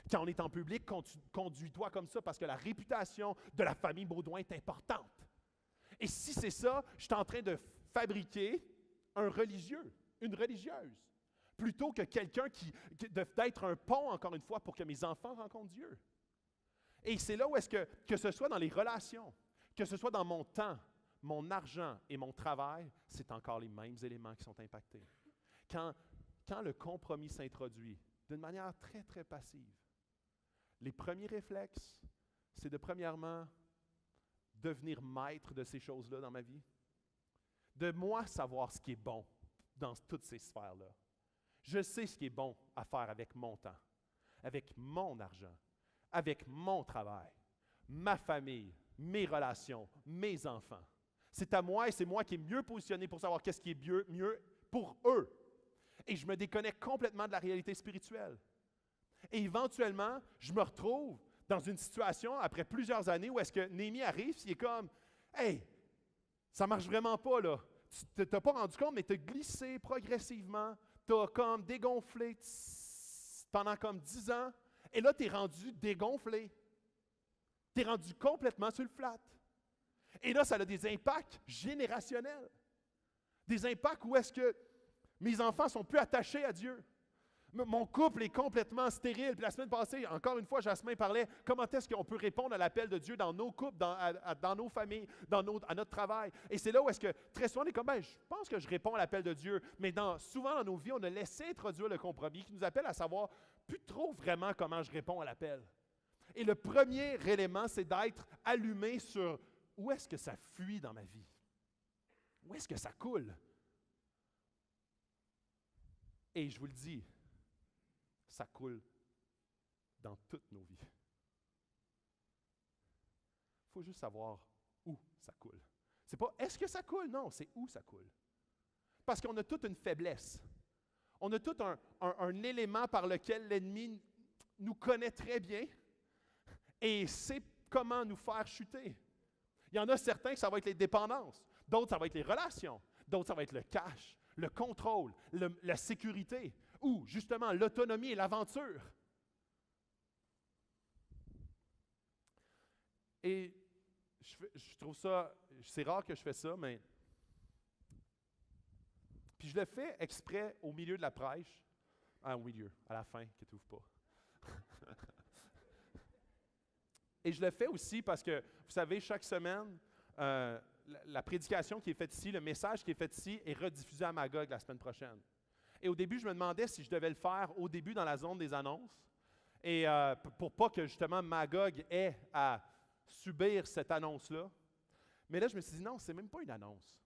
Quand on est en public, conduis-toi comme ça parce que la réputation de la famille Baudouin est importante. Et si c'est ça, je suis en train de fabriquer un religieux, une religieuse, plutôt que quelqu'un d'être un pont, encore une fois, pour que mes enfants rencontrent Dieu. Et c'est là où est-ce que ce soit dans les relations, que ce soit dans mon temps, mon argent et mon travail, c'est encore les mêmes éléments qui sont impactés. Quand le compromis s'introduit d'une manière très, très passive, les premiers réflexes, c'est de premièrement devenir maître de ces choses-là dans ma vie, de moi savoir ce qui est bon dans toutes ces sphères-là. Je sais ce qui est bon à faire avec mon temps, avec mon argent, avec mon travail, ma famille, mes relations, mes enfants. C'est à moi et c'est moi qui est mieux positionné pour savoir qu'est-ce qui est mieux pour eux. Et je me déconnecte complètement de la réalité spirituelle. Et éventuellement, je me retrouve dans une situation, après plusieurs années, où est-ce que Néhémie arrive, il est comme « Hey, ça marche vraiment pas, là. Tu t'as pas rendu compte, mais tu as glissé progressivement, tu as comme dégonflé pendant comme 10 ans, et là, tu es rendu dégonflé. Tu es rendu complètement sur le flat. Et là, ça a des impacts générationnels. Des impacts où est-ce que mes enfants sont plus attachés à Dieu. Mon couple est complètement stérile. Puis la semaine passée, encore une fois, Jasmin parlait comment est-ce qu'on peut répondre à l'appel de Dieu dans nos couples, dans nos familles, à notre travail. Et c'est là où est-ce que très souvent on est comme, je pense que je réponds à l'appel de Dieu, mais souvent dans nos vies, on a laissé introduire le compromis qui nous appelle à savoir plus trop vraiment comment je réponds à l'appel. Et le premier élément, c'est d'être allumé sur où est-ce que ça fuit dans ma vie? Où est-ce que ça coule? Et je vous le dis, ça coule dans toutes nos vies. Il faut juste savoir où ça coule. C'est pas est-ce que ça coule? Non, c'est où ça coule. Parce qu'on a toute une faiblesse. On a tout un élément par lequel l'ennemi nous connaît très bien et sait comment nous faire chuter. Il y en a certains que ça va être les dépendances, d'autres ça va être les relations, d'autres ça va être le cash, le contrôle, la sécurité, ou justement l'autonomie et l'aventure. Et je trouve ça, c'est rare que je fais ça, mais puis je le fais exprès au milieu de la prêche, au milieu, à la fin, qui t'ouvre pas. Et je le fais aussi parce que, vous savez, chaque semaine, la prédication qui est faite ici, le message qui est fait ici est rediffusé à Magog la semaine prochaine. Et au début, je me demandais si je devais le faire au début dans la zone des annonces, et pour pas que justement Magog ait à subir cette annonce-là. Mais là, je me suis dit, non, c'est même pas une annonce.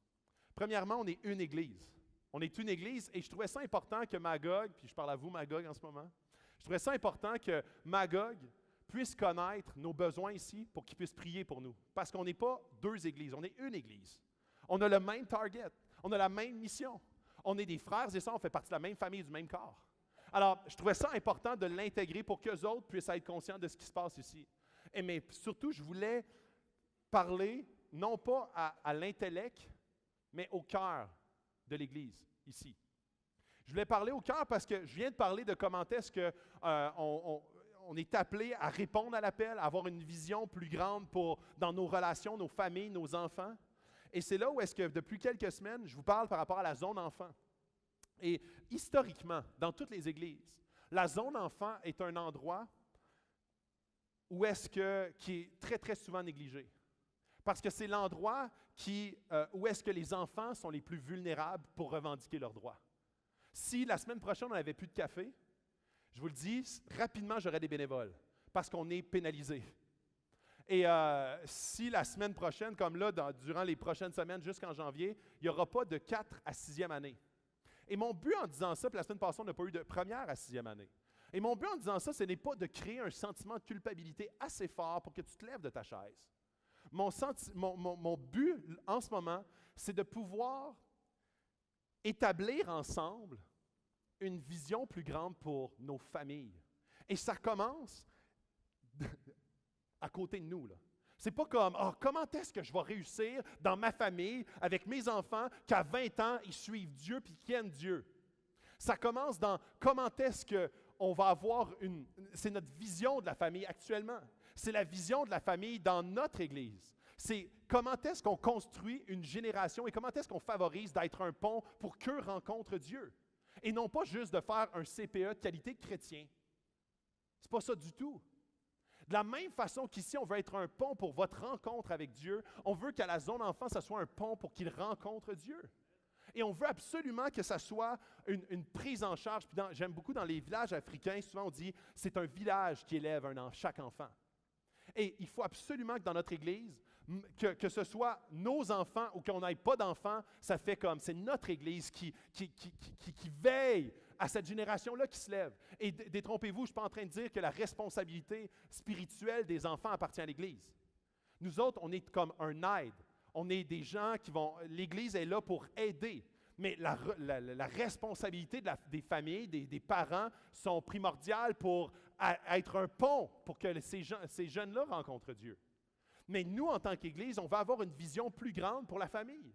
Premièrement, on est une église. On est une Église et je trouvais ça important que Magog, puis je parle à vous Magog en ce moment, je trouvais ça important que Magog puisse connaître nos besoins ici pour qu'il puisse prier pour nous. Parce qu'on n'est pas deux églises, on est une Église. On a le même target, on a la même mission. On est des frères et sœurs, on fait partie de la même famille, du même corps. Alors, je trouvais ça important de l'intégrer pour qu'eux autres puissent être conscients de ce qui se passe ici. Mais surtout, je voulais parler, non pas à l'intellect, mais au cœur de l'Église, ici. Je voulais parler au cœur parce que je viens de parler de comment est-ce qu'on est appelé à répondre à l'appel, à avoir une vision plus grande dans nos relations, nos familles, nos enfants. Et c'est là où est-ce que depuis quelques semaines, je vous parle par rapport à la zone enfant. Et historiquement, dans toutes les églises, la zone enfant est un endroit qui est très, très souvent négligé. Parce que c'est l'endroit où est-ce que les enfants sont les plus vulnérables pour revendiquer leurs droits. Si la semaine prochaine, on n'avait plus de café, je vous le dis, rapidement, j'aurais des bénévoles parce qu'on est pénalisé. Et si la semaine prochaine, comme là, durant les prochaines semaines jusqu'en janvier, il n'y aura pas de 4 à 6e année. Et mon but en disant ça, puis la semaine passée, on n'a pas eu de première à 6e année. Et mon but en disant ça, ce n'est pas de créer un sentiment de culpabilité assez fort pour que tu te lèves de ta chaise. Mon but en ce moment, c'est de pouvoir établir ensemble une vision plus grande pour nos familles. Et ça commence à côté de nous, là. C'est pas comme, comment est-ce que je vais réussir dans ma famille, avec mes enfants, qu'à 20 ans, ils suivent Dieu puis qu'ils aiment Dieu. Ça commence dans comment est-ce qu'on va avoir c'est notre vision de la famille actuellement. C'est la vision de la famille dans notre Église. C'est comment est-ce qu'on construit une génération et comment est-ce qu'on favorise d'être un pont pour qu'eux rencontrent Dieu. Et non pas juste de faire un CPE de qualité chrétien. C'est pas ça du tout. De la même façon qu'ici, on veut être un pont pour votre rencontre avec Dieu, on veut qu'à la zone enfant, ça soit un pont pour qu'ils rencontrent Dieu. Et on veut absolument que ça soit une prise en charge. Puis j'aime beaucoup dans les villages africains, souvent on dit c'est un village qui élève chaque enfant. Et il faut absolument que dans notre Église, que ce soit nos enfants ou qu'on n'ait pas d'enfants, ça fait comme, c'est notre Église qui veille à cette génération-là qui se lève. Et détrompez-vous, je ne suis pas en train de dire que la responsabilité spirituelle des enfants appartient à l'Église. Nous autres, on est comme un aide. On est des gens l'Église est là pour aider. Mais la responsabilité des familles, des parents sont primordiales pour être un pont pour que ces jeunes-là rencontrent Dieu. Mais nous, en tant qu'Église, on va avoir une vision plus grande pour la famille.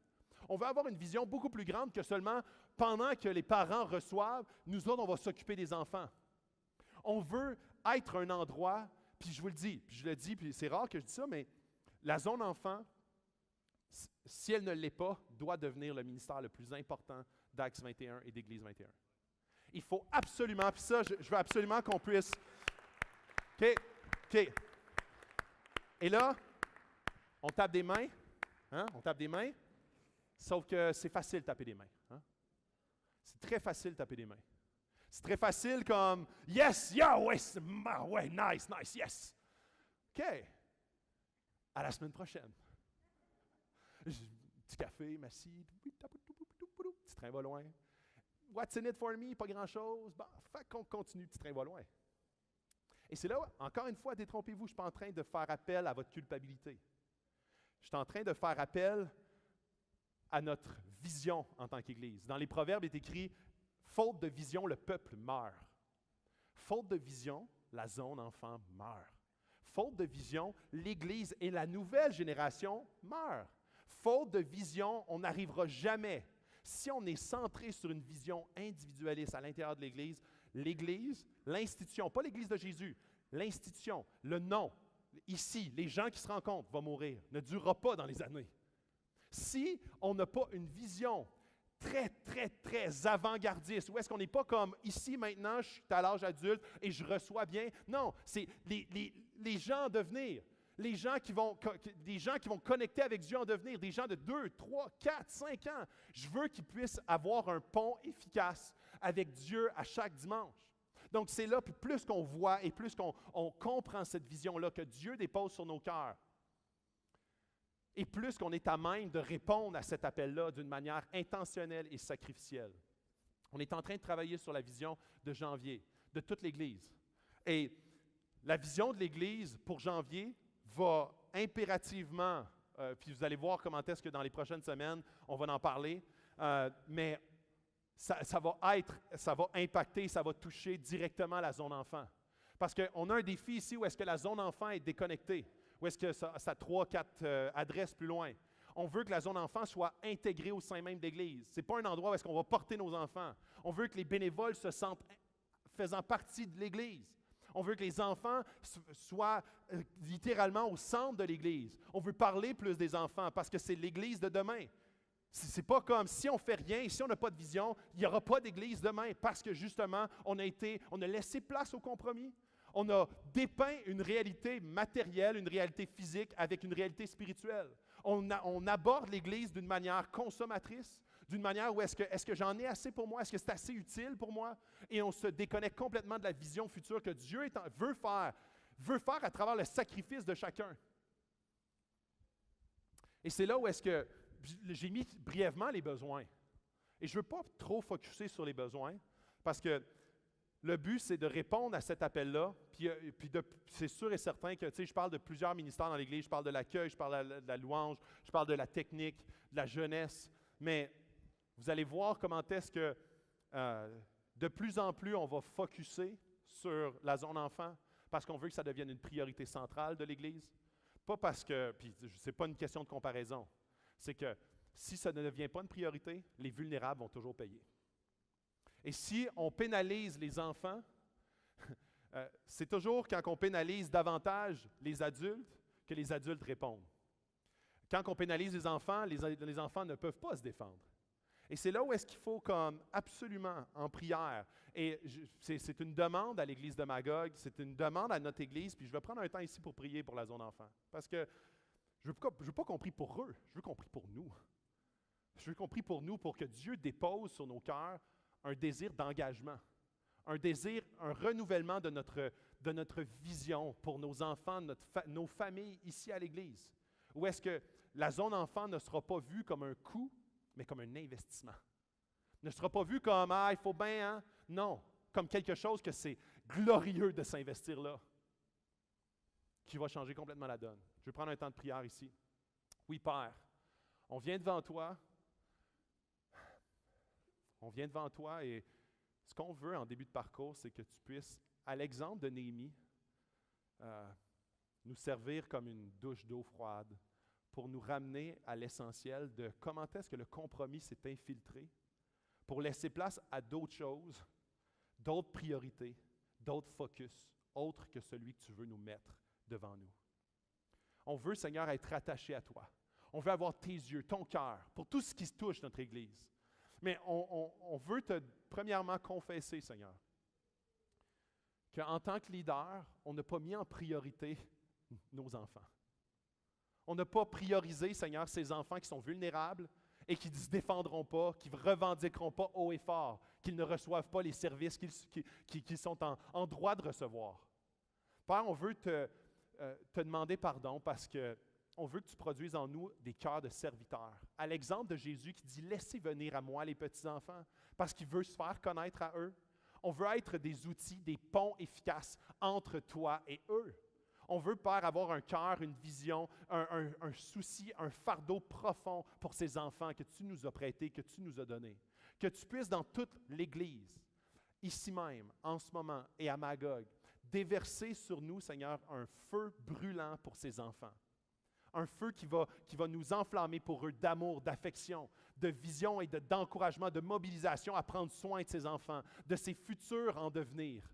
On va avoir une vision beaucoup plus grande que seulement pendant que les parents reçoivent, nous autres, on va s'occuper des enfants. On veut être un endroit, puis je vous le dis, puis je le dis, puis c'est rare que je dis ça, mais la zone enfant, si elle ne l'est pas, doit devenir le ministère le plus important d'Acts 21 et d'Église 21. Il faut absolument, puis ça, je veux absolument qu'on puisse... OK. Et là, on tape des mains, hein? On tape des mains, sauf que c'est facile de taper des mains. Hein? C'est très facile de taper des mains. C'est très facile comme « Yes, yeah, ouais, nice, yes. » OK. À la semaine prochaine. Petit café, m'assis, petit train va loin. What's in it for me? Pas grand-chose. Bon, fait qu'on continue, petit train va loin. Et c'est là, encore une fois, détrompez-vous, je ne suis pas en train de faire appel à votre culpabilité. Je suis en train de faire appel à notre vision en tant qu'Église. Dans les Proverbes, il est écrit « Faute de vision, le peuple meurt. » Faute de vision, la zone enfant meurt. Faute de vision, l'Église et la nouvelle génération meurent. Faute de vision, on n'arrivera jamais. Si on est centré sur une vision individualiste à l'intérieur de l'Église, l'institution, pas l'Église de Jésus, l'institution, le nom, ici, les gens qui se rencontrent vont mourir, ne durera pas dans les années. Si on n'a pas une vision très, très, très avant-gardiste, où est-ce qu'on n'est pas comme ici maintenant, je suis à l'âge adulte et je reçois bien. Non, c'est les gens en devenir. Des gens qui vont connecter avec Dieu en devenir, des gens de 2, 3, 4, 5 ans. Je veux qu'ils puissent avoir un pont efficace avec Dieu à chaque dimanche. Donc, c'est là, puis plus qu'on voit et plus qu'on comprend cette vision-là que Dieu dépose sur nos cœurs, Et plus qu'on est à même de répondre à cet appel-là d'une manière intentionnelle et sacrificielle. On est en train de travailler sur la vision de janvier, de toute l'Église. Et la vision de l'Église pour janvier va impérativement, puis vous allez voir comment est-ce que dans les prochaines semaines, on va en parler, mais ça va impacter, ça va toucher directement la zone enfant. Parce qu'on a un défi ici où est-ce que la zone enfant est déconnectée, où est-ce que ça a 3-4 adresses plus loin. On veut que la zone enfant soit intégrée au sein même de l'Église. Ce n'est pas un endroit où est-ce qu'on va porter nos enfants. On veut que les bénévoles se sentent faisant partie de l'Église. On veut que les enfants soient littéralement au centre de l'Église. On veut parler plus des enfants parce que c'est l'Église de demain. C'est pas comme si on ne fait rien, si on n'a pas de vision, il n'y aura pas d'Église demain parce que justement, on a laissé place au compromis. On a dépeint une réalité matérielle, une réalité physique avec une réalité spirituelle. On aborde l'Église d'une manière consommatrice, d'une manière où est-ce que j'en ai assez pour moi? Est-ce que c'est assez utile pour moi? Et on se déconnecte complètement de la vision future que Dieu veut faire à travers le sacrifice de chacun. Et c'est là où est-ce que j'ai mis brièvement les besoins. Et je ne veux pas trop focusser sur les besoins parce que le but, c'est de répondre à cet appel-là. Puis c'est sûr et certain que, je parle de plusieurs ministères dans l'Église. Je parle de l'accueil, je parle de la louange, je parle de la technique, de la jeunesse. Mais vous allez voir comment est-ce que de plus en plus, on va focusser sur la zone enfant parce qu'on veut que ça devienne une priorité centrale de l'Église. Pas parce que, puis c'est pas une question de comparaison, c'est que si ça ne devient pas une priorité, les vulnérables vont toujours payer. Et si on pénalise les enfants, c'est toujours quand on pénalise davantage les adultes que les adultes répondent. Quand on pénalise les enfants ne peuvent pas se défendre. Et c'est là où est-ce qu'il faut comme absolument en prière. Et c'est une demande à l'Église de Magog, c'est une demande à notre Église, puis je vais prendre un temps ici pour prier pour la zone enfant. Parce que je ne veux pas qu'on prie pour eux, je veux qu'on prie pour nous. Je veux qu'on prie pour nous, pour que Dieu dépose sur nos cœurs un désir d'engagement, un renouvellement de notre vision pour nos enfants, nos familles ici à l'Église. Où est-ce que la zone enfant ne sera pas vue comme un coût, mais comme un investissement. Ne sera pas vue comme « Ah, il faut bien, hein? » Non, comme quelque chose que c'est glorieux de s'investir là, qui va changer complètement la donne. Je vais prendre un temps de prière ici. Oui, Père, on vient devant toi. On vient devant toi et ce qu'on veut en début de parcours, c'est que tu puisses, à l'exemple de Néhémie, nous servir comme une douche d'eau froide pour nous ramener à l'essentiel de comment est-ce que le compromis s'est infiltré pour laisser place à d'autres choses, d'autres priorités, d'autres focus, autres que celui que tu veux nous mettre devant nous. On veut, Seigneur, être attaché à toi. On veut avoir tes yeux, ton cœur, pour tout ce qui se touche notre Église. Mais on veut te, premièrement, confesser, Seigneur, qu'en tant que leader, on n'a pas mis en priorité nos enfants. On n'a pas priorisé, Seigneur, ces enfants qui sont vulnérables et qui ne se défendront pas, qui ne revendiqueront pas haut et fort, qu'ils ne reçoivent pas les services qu'ils sont en droit de recevoir. Père, on veut te demander pardon parce que on veut que tu produises en nous des cœurs de serviteurs. À l'exemple de Jésus qui dit « Laissez venir à moi les petits-enfants » parce qu'il veut se faire connaître à eux. On veut être des outils, des ponts efficaces entre toi et eux. On veut, Père, avoir un cœur, une vision, un souci, un fardeau profond pour ces enfants que tu nous as prêtés, que tu nous as donnés. Que tu puisses dans toute l'Église, ici même, en ce moment, et à Magog, déverser sur nous, Seigneur, un feu brûlant pour ces enfants. Un feu qui va nous enflammer pour eux d'amour, d'affection, de vision et d'encouragement, de mobilisation à prendre soin de ces enfants, de ces futurs en devenir.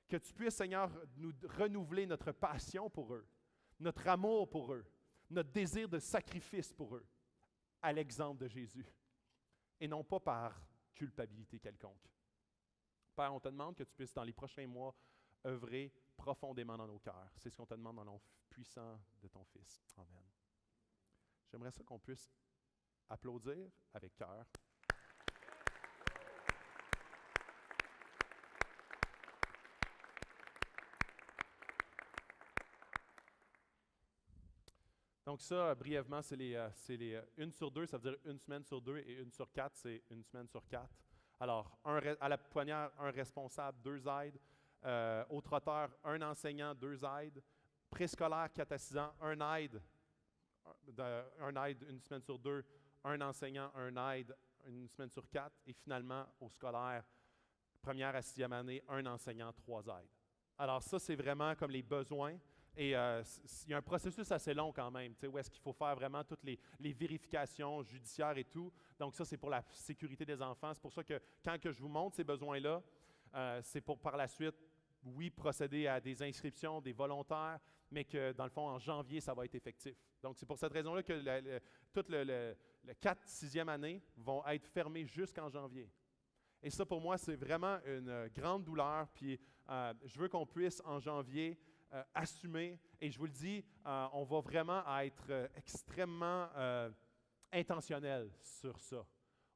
Que tu puisses, Seigneur, nous renouveler notre passion pour eux, notre amour pour eux, notre désir de sacrifice pour eux, à l'exemple de Jésus, et non pas par culpabilité quelconque. Père, on te demande que tu puisses, dans les prochains mois, œuvrer profondément dans nos cœurs. C'est ce qu'on te demande dans le nom puissant de ton Fils. Amen. J'aimerais ça qu'on puisse applaudir avec cœur. Donc ça, brièvement, c'est les 1 sur 2, ça veut dire 1 semaine sur 2, et 1 sur 4, c'est 1 semaine sur 4. Alors, à la pouponnière, 1 responsable, 2 aides. Au trotteur, 1 enseignant, 2 aides. Préscolaire, 4 à 6 ans, 1 aide, 1 semaine sur 2, 1 enseignant, 1 aide, 1 semaine sur 4. Et finalement, au scolaire, 1er à 6e année, 1 enseignant, 3 aides. Alors ça, c'est vraiment comme les besoins. Et il y a un processus assez long quand même, où est-ce qu'il faut faire vraiment toutes les vérifications judiciaires et tout. Donc ça, c'est pour la sécurité des enfants. C'est pour ça que quand que je vous montre ces besoins-là, c'est pour par la suite, oui, procéder à des inscriptions, des volontaires, mais que dans le fond, en janvier, ça va être effectif. Donc c'est pour cette raison-là que toute le 4-6e année vont être fermées jusqu'en janvier. Et ça, pour moi, c'est vraiment une grande douleur. Puis je veux qu'on puisse, en janvier, assumer, et je vous le dis, on va vraiment être extrêmement intentionnel sur ça.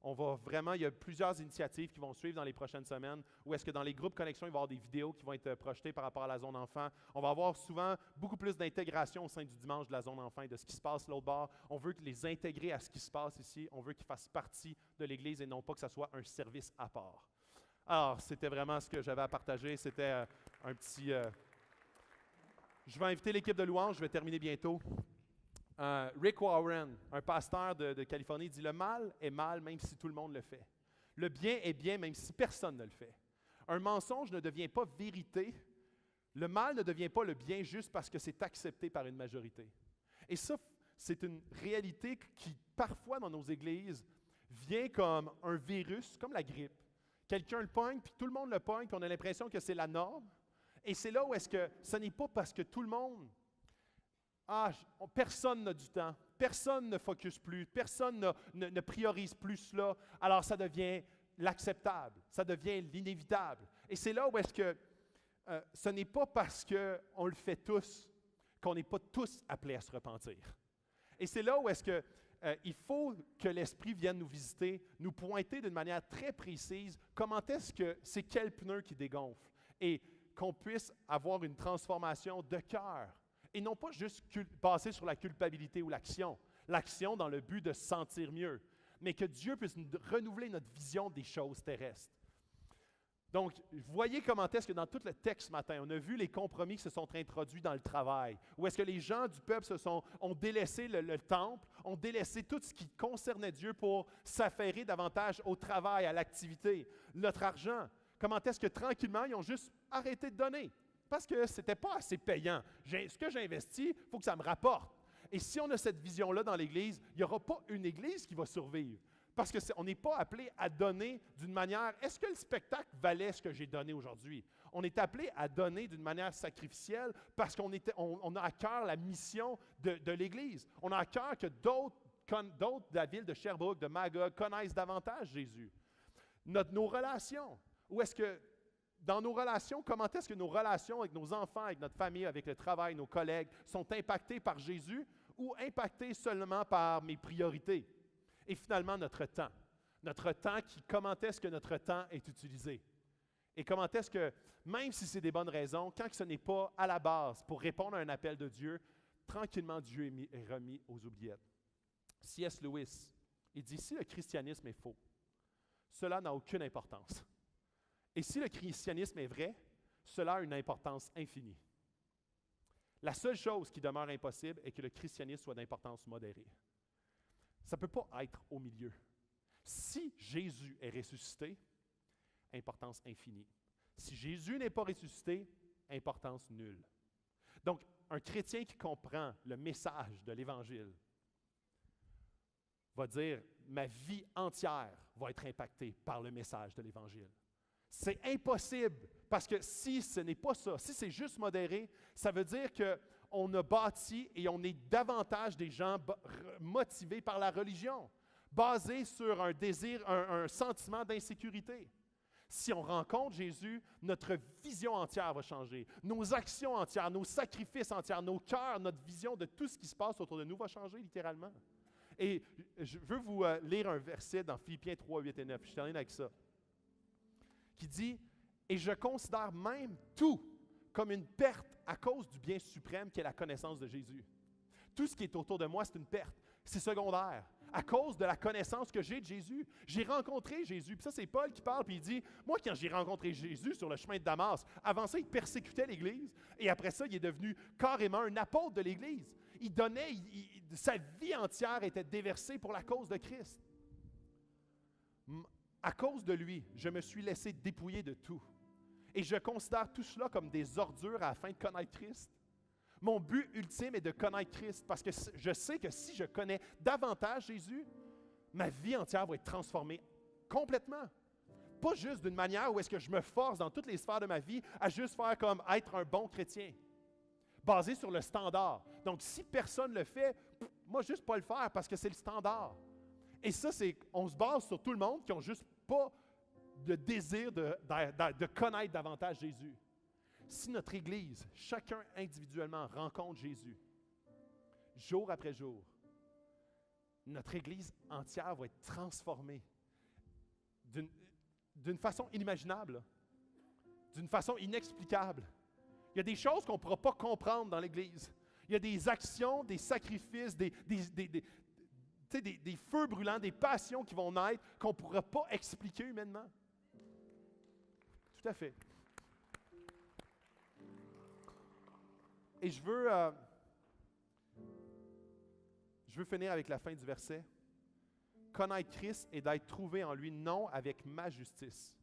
On va vraiment, il y a plusieurs initiatives qui vont suivre dans les prochaines semaines, où est-ce que dans les groupes connexion, il va y avoir des vidéos qui vont être projetées par rapport à la zone enfant. On va avoir souvent beaucoup plus d'intégration au sein du dimanche de la zone enfant et de ce qui se passe l'autre bord. On veut les intégrer à ce qui se passe ici. On veut qu'ils fassent partie de l'Église et non pas que ce soit un service à part. Alors, c'était vraiment ce que j'avais à partager. C'était un petit... Je vais inviter l'équipe de louange, je vais terminer bientôt. Rick Warren, un pasteur de Californie, dit « Le mal est mal même si tout le monde le fait. Le bien est bien même si personne ne le fait. Un mensonge ne devient pas vérité. Le mal ne devient pas le bien juste parce que c'est accepté par une majorité. » Et ça, c'est une réalité qui, parfois, dans nos églises, vient comme un virus, comme la grippe. Quelqu'un le pogne, puis tout le monde le pogne, puis on a l'impression que c'est la norme. Et c'est là où est-ce que ce n'est pas parce que tout le monde, personne n'a du temps, personne ne focus plus, personne ne priorise plus cela, alors ça devient l'acceptable, ça devient l'inévitable. Et c'est là où est-ce que ce n'est pas parce qu'on le fait tous qu'on n'est pas tous appelés à se repentir. Et c'est là où est-ce que il faut que l'Esprit vienne nous visiter, nous pointer d'une manière très précise comment est-ce que c'est quel pneu qui dégonfle. Et qu'on puisse avoir une transformation de cœur et non pas juste passer sur la culpabilité ou l'action dans le but de se sentir mieux, mais que Dieu puisse renouveler notre vision des choses terrestres. Donc, voyez comment est-ce que dans tout le texte ce matin, on a vu les compromis qui se sont introduits dans le travail, où est-ce que les gens du peuple ont délaissé le temple, ont délaissé tout ce qui concernait Dieu pour s'affairer davantage au travail, à l'activité, notre argent. Comment est-ce que tranquillement, ils ont juste arrêté de donner? Parce que ce n'était pas assez payant. Ce que j'ai investi, il faut que ça me rapporte. Et si on a cette vision-là dans l'Église, il n'y aura pas une Église qui va survivre. Parce qu'on n'est pas appelé à donner d'une manière, est-ce que le spectacle valait ce que j'ai donné aujourd'hui? On est appelé à donner d'une manière sacrificielle parce qu'on a à cœur la mission de l'Église. On a à cœur que d'autres de la ville de Sherbrooke, de Magog, connaissent davantage Jésus. Nos relations. Ou est-ce que, dans nos relations, comment est-ce que nos relations avec nos enfants, avec notre famille, avec le travail, nos collègues, sont impactées par Jésus ou impactées seulement par mes priorités? Et finalement, notre temps. Notre temps, comment est-ce que notre temps est utilisé? Et comment est-ce que, même si c'est des bonnes raisons, quand ce n'est pas à la base pour répondre à un appel de Dieu, tranquillement, Dieu est remis aux oubliettes. C.S. Lewis, il dit, si le christianisme est faux, cela n'a aucune importance. Et si le christianisme est vrai, cela a une importance infinie. La seule chose qui demeure impossible est que le christianisme soit d'importance modérée. Ça ne peut pas être au milieu. Si Jésus est ressuscité, importance infinie. Si Jésus n'est pas ressuscité, importance nulle. Donc, un chrétien qui comprend le message de l'Évangile va dire, ma vie entière va être impactée par le message de l'Évangile. C'est impossible, parce que si ce n'est pas ça, si c'est juste modéré, ça veut dire qu'on a bâti et on est davantage des gens motivés par la religion, basés sur un désir, un sentiment d'insécurité. Si on rencontre Jésus, notre vision entière va changer. Nos actions entières, nos sacrifices entiers, nos cœurs, notre vision de tout ce qui se passe autour de nous va changer littéralement. Et je veux vous lire un verset dans Philippiens 3, 8 et 9. Je termine avec ça. Qui dit, « Et je considère même tout comme une perte à cause du bien suprême qui est la connaissance de Jésus. » Tout ce qui est autour de moi, c'est une perte. C'est secondaire. À cause de la connaissance que j'ai de Jésus. J'ai rencontré Jésus. Puis ça, c'est Paul qui parle, puis il dit, moi, quand j'ai rencontré Jésus sur le chemin de Damas, avant ça, il persécutait l'Église. Et après ça, il est devenu carrément un apôtre de l'Église. Il donnait, sa vie entière était déversée pour la cause de Christ. À cause de lui, je me suis laissé dépouiller de tout. Et je considère tout cela comme des ordures à la fin de connaître Christ. Mon but ultime est de connaître Christ parce que je sais que si je connais davantage Jésus, ma vie entière va être transformée complètement. Pas juste d'une manière où est-ce que je me force dans toutes les sphères de ma vie à juste faire comme être un bon chrétien, basé sur le standard. Donc, si personne ne le fait, moi, juste pas le faire parce que c'est le standard. Et ça, on se base sur tout le monde qui n'ont juste pas de désir de connaître davantage Jésus. Si notre Église, chacun individuellement, rencontre Jésus, jour après jour, notre Église entière va être transformée d'une façon inimaginable, d'une façon inexplicable. Il y a des choses qu'on ne pourra pas comprendre dans l'Église. Il y a des actions, des sacrifices, des feux brûlants, des passions qui vont naître qu'on ne pourra pas expliquer humainement. Tout à fait. Et je veux finir avec la fin du verset. Connaître Christ et d'être trouvé en lui, non avec ma justice,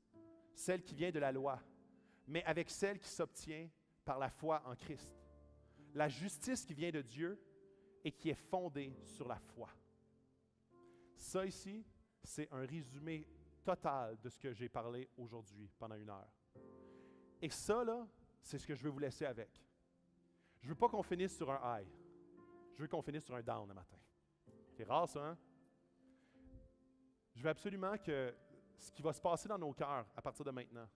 celle qui vient de la loi, mais avec celle qui s'obtient par la foi en Christ. La justice qui vient de Dieu et qui est fondée sur la foi. Ça ici, c'est un résumé total de ce que j'ai parlé aujourd'hui pendant 1 heure. Et ça, là, c'est ce que je veux vous laisser avec. Je ne veux pas qu'on finisse sur un high. Je veux qu'on finisse sur un down le matin. C'est rare, ça, hein? Je veux absolument que ce qui va se passer dans nos cœurs à partir de maintenant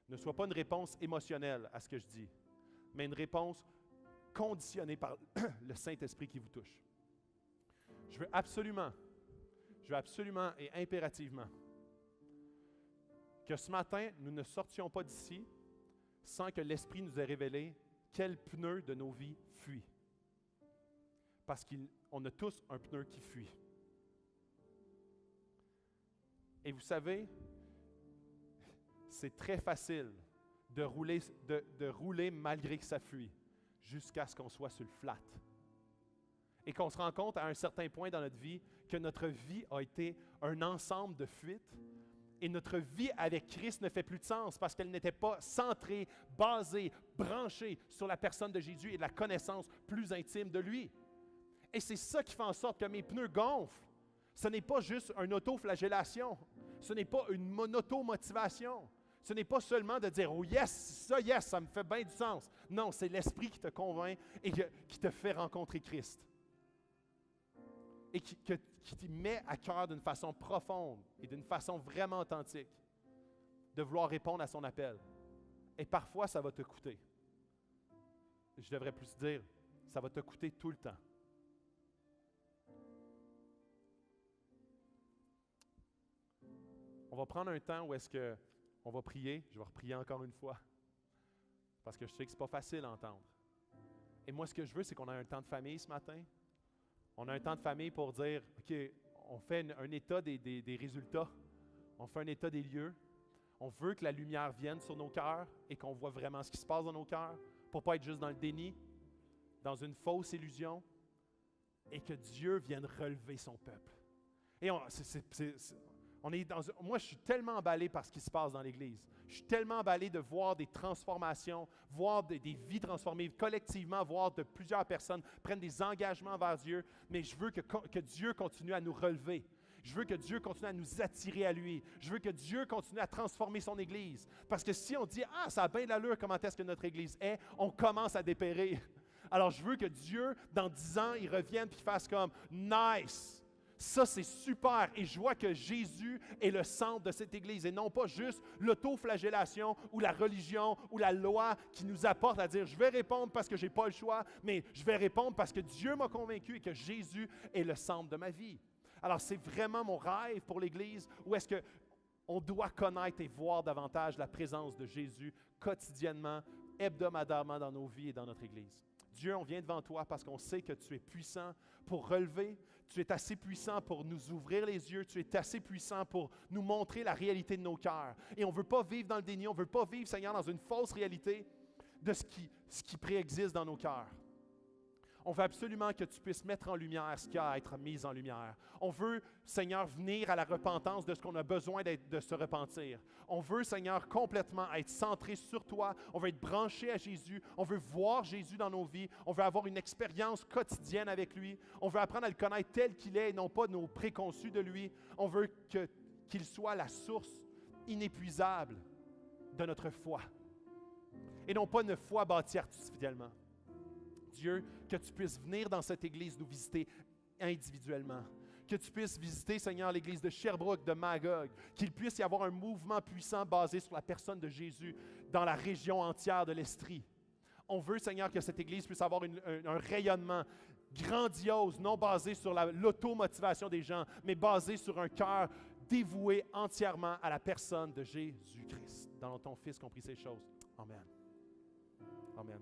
ne soit pas une réponse émotionnelle à ce que je dis, mais une réponse conditionnée par le Saint-Esprit qui vous touche. Je veux absolument et impérativement que ce matin, nous ne sortions pas d'ici sans que l'Esprit nous ait révélé quel pneu de nos vies fuit. Parce qu'on a tous un pneu qui fuit. Et vous savez, c'est très facile de rouler malgré que ça fuit, jusqu'à ce qu'on soit sur le flat. Et qu'on se rend compte à un certain point dans notre vie que notre vie a été un ensemble de fuites et notre vie avec Christ ne fait plus de sens parce qu'elle n'était pas centrée, basée, branchée sur la personne de Jésus et de la connaissance plus intime de lui. Et c'est ça qui fait en sorte que mes pneus gonflent. Ce n'est pas juste une auto-flagellation. Ce n'est pas une monoto-motivation. Ce n'est pas seulement de dire « Oh yes, ça me fait bien du sens ». Non, c'est l'Esprit qui te convainc et qui te fait rencontrer Christ. Et qui te met à cœur d'une façon profonde et d'une façon vraiment authentique de vouloir répondre à son appel. Et parfois, ça va te coûter. Je devrais plus dire, ça va te coûter tout le temps. On va prendre un temps où est-ce qu'on va prier. Je vais reprier encore une fois. Parce que je sais que ce n'est pas facile à entendre. Et moi, ce que je veux, c'est qu'on ait un temps de famille ce matin. On a un temps de famille pour dire, OK, on fait un état des résultats. On fait un état des lieux. On veut que la lumière vienne sur nos cœurs et qu'on voit vraiment ce qui se passe dans nos cœurs pour ne pas être juste dans le déni, dans une fausse illusion, et que Dieu vienne relever son peuple. Et moi, je suis tellement emballé par ce qui se passe dans l'Église. Je suis tellement emballé de voir des transformations, voir des vies transformées, collectivement, voir de plusieurs personnes prennent des engagements vers Dieu. Mais je veux que Dieu continue à nous relever. Je veux que Dieu continue à nous attirer à lui. Je veux que Dieu continue à transformer son Église. Parce que si on dit « Ah, ça a bien l'allure, comment est-ce que notre Église est », on commence à dépérir. Alors, je veux que Dieu, dans 10 ans, il revienne et qu'il fasse comme « Nice ». Ça, c'est super. Et je vois que Jésus est le centre de cette Église et non pas juste l'autoflagellation ou la religion ou la loi qui nous apporte à dire « Je vais répondre parce que je n'ai pas le choix, mais je vais répondre parce que Dieu m'a convaincu et que Jésus est le centre de ma vie. » Alors, c'est vraiment mon rêve pour l'Église où est-ce qu'on doit connaître et voir davantage la présence de Jésus quotidiennement, hebdomadairement dans nos vies et dans notre Église. Dieu, on vient devant toi parce qu'on sait que tu es puissant pour relever, tu es assez puissant pour nous ouvrir les yeux, tu es assez puissant pour nous montrer la réalité de nos cœurs. Et on ne veut pas vivre dans le déni, on ne veut pas vivre, Seigneur, dans une fausse réalité de ce qui préexiste dans nos cœurs. On veut absolument que tu puisses mettre en lumière ce qui a à être mis en lumière. On veut, Seigneur, venir à la repentance de ce qu'on a besoin de se repentir. On veut, Seigneur, complètement être centré sur toi. On veut être branché à Jésus. On veut voir Jésus dans nos vies. On veut avoir une expérience quotidienne avec lui. On veut apprendre à le connaître tel qu'il est et non pas nos préconçus de lui. On veut qu'il soit la source inépuisable de notre foi. Et non pas une foi bâtie artificiellement. Dieu, que tu puisses venir dans cette église nous visiter individuellement. Que tu puisses visiter, Seigneur, l'église de Sherbrooke, de Magog. Qu'il puisse y avoir un mouvement puissant basé sur la personne de Jésus dans la région entière de l'Estrie. On veut, Seigneur, que cette église puisse avoir un rayonnement grandiose, non basé sur l'automotivation des gens, mais basé sur un cœur dévoué entièrement à la personne de Jésus-Christ. Dans ton Fils compris ces choses. Amen. Amen.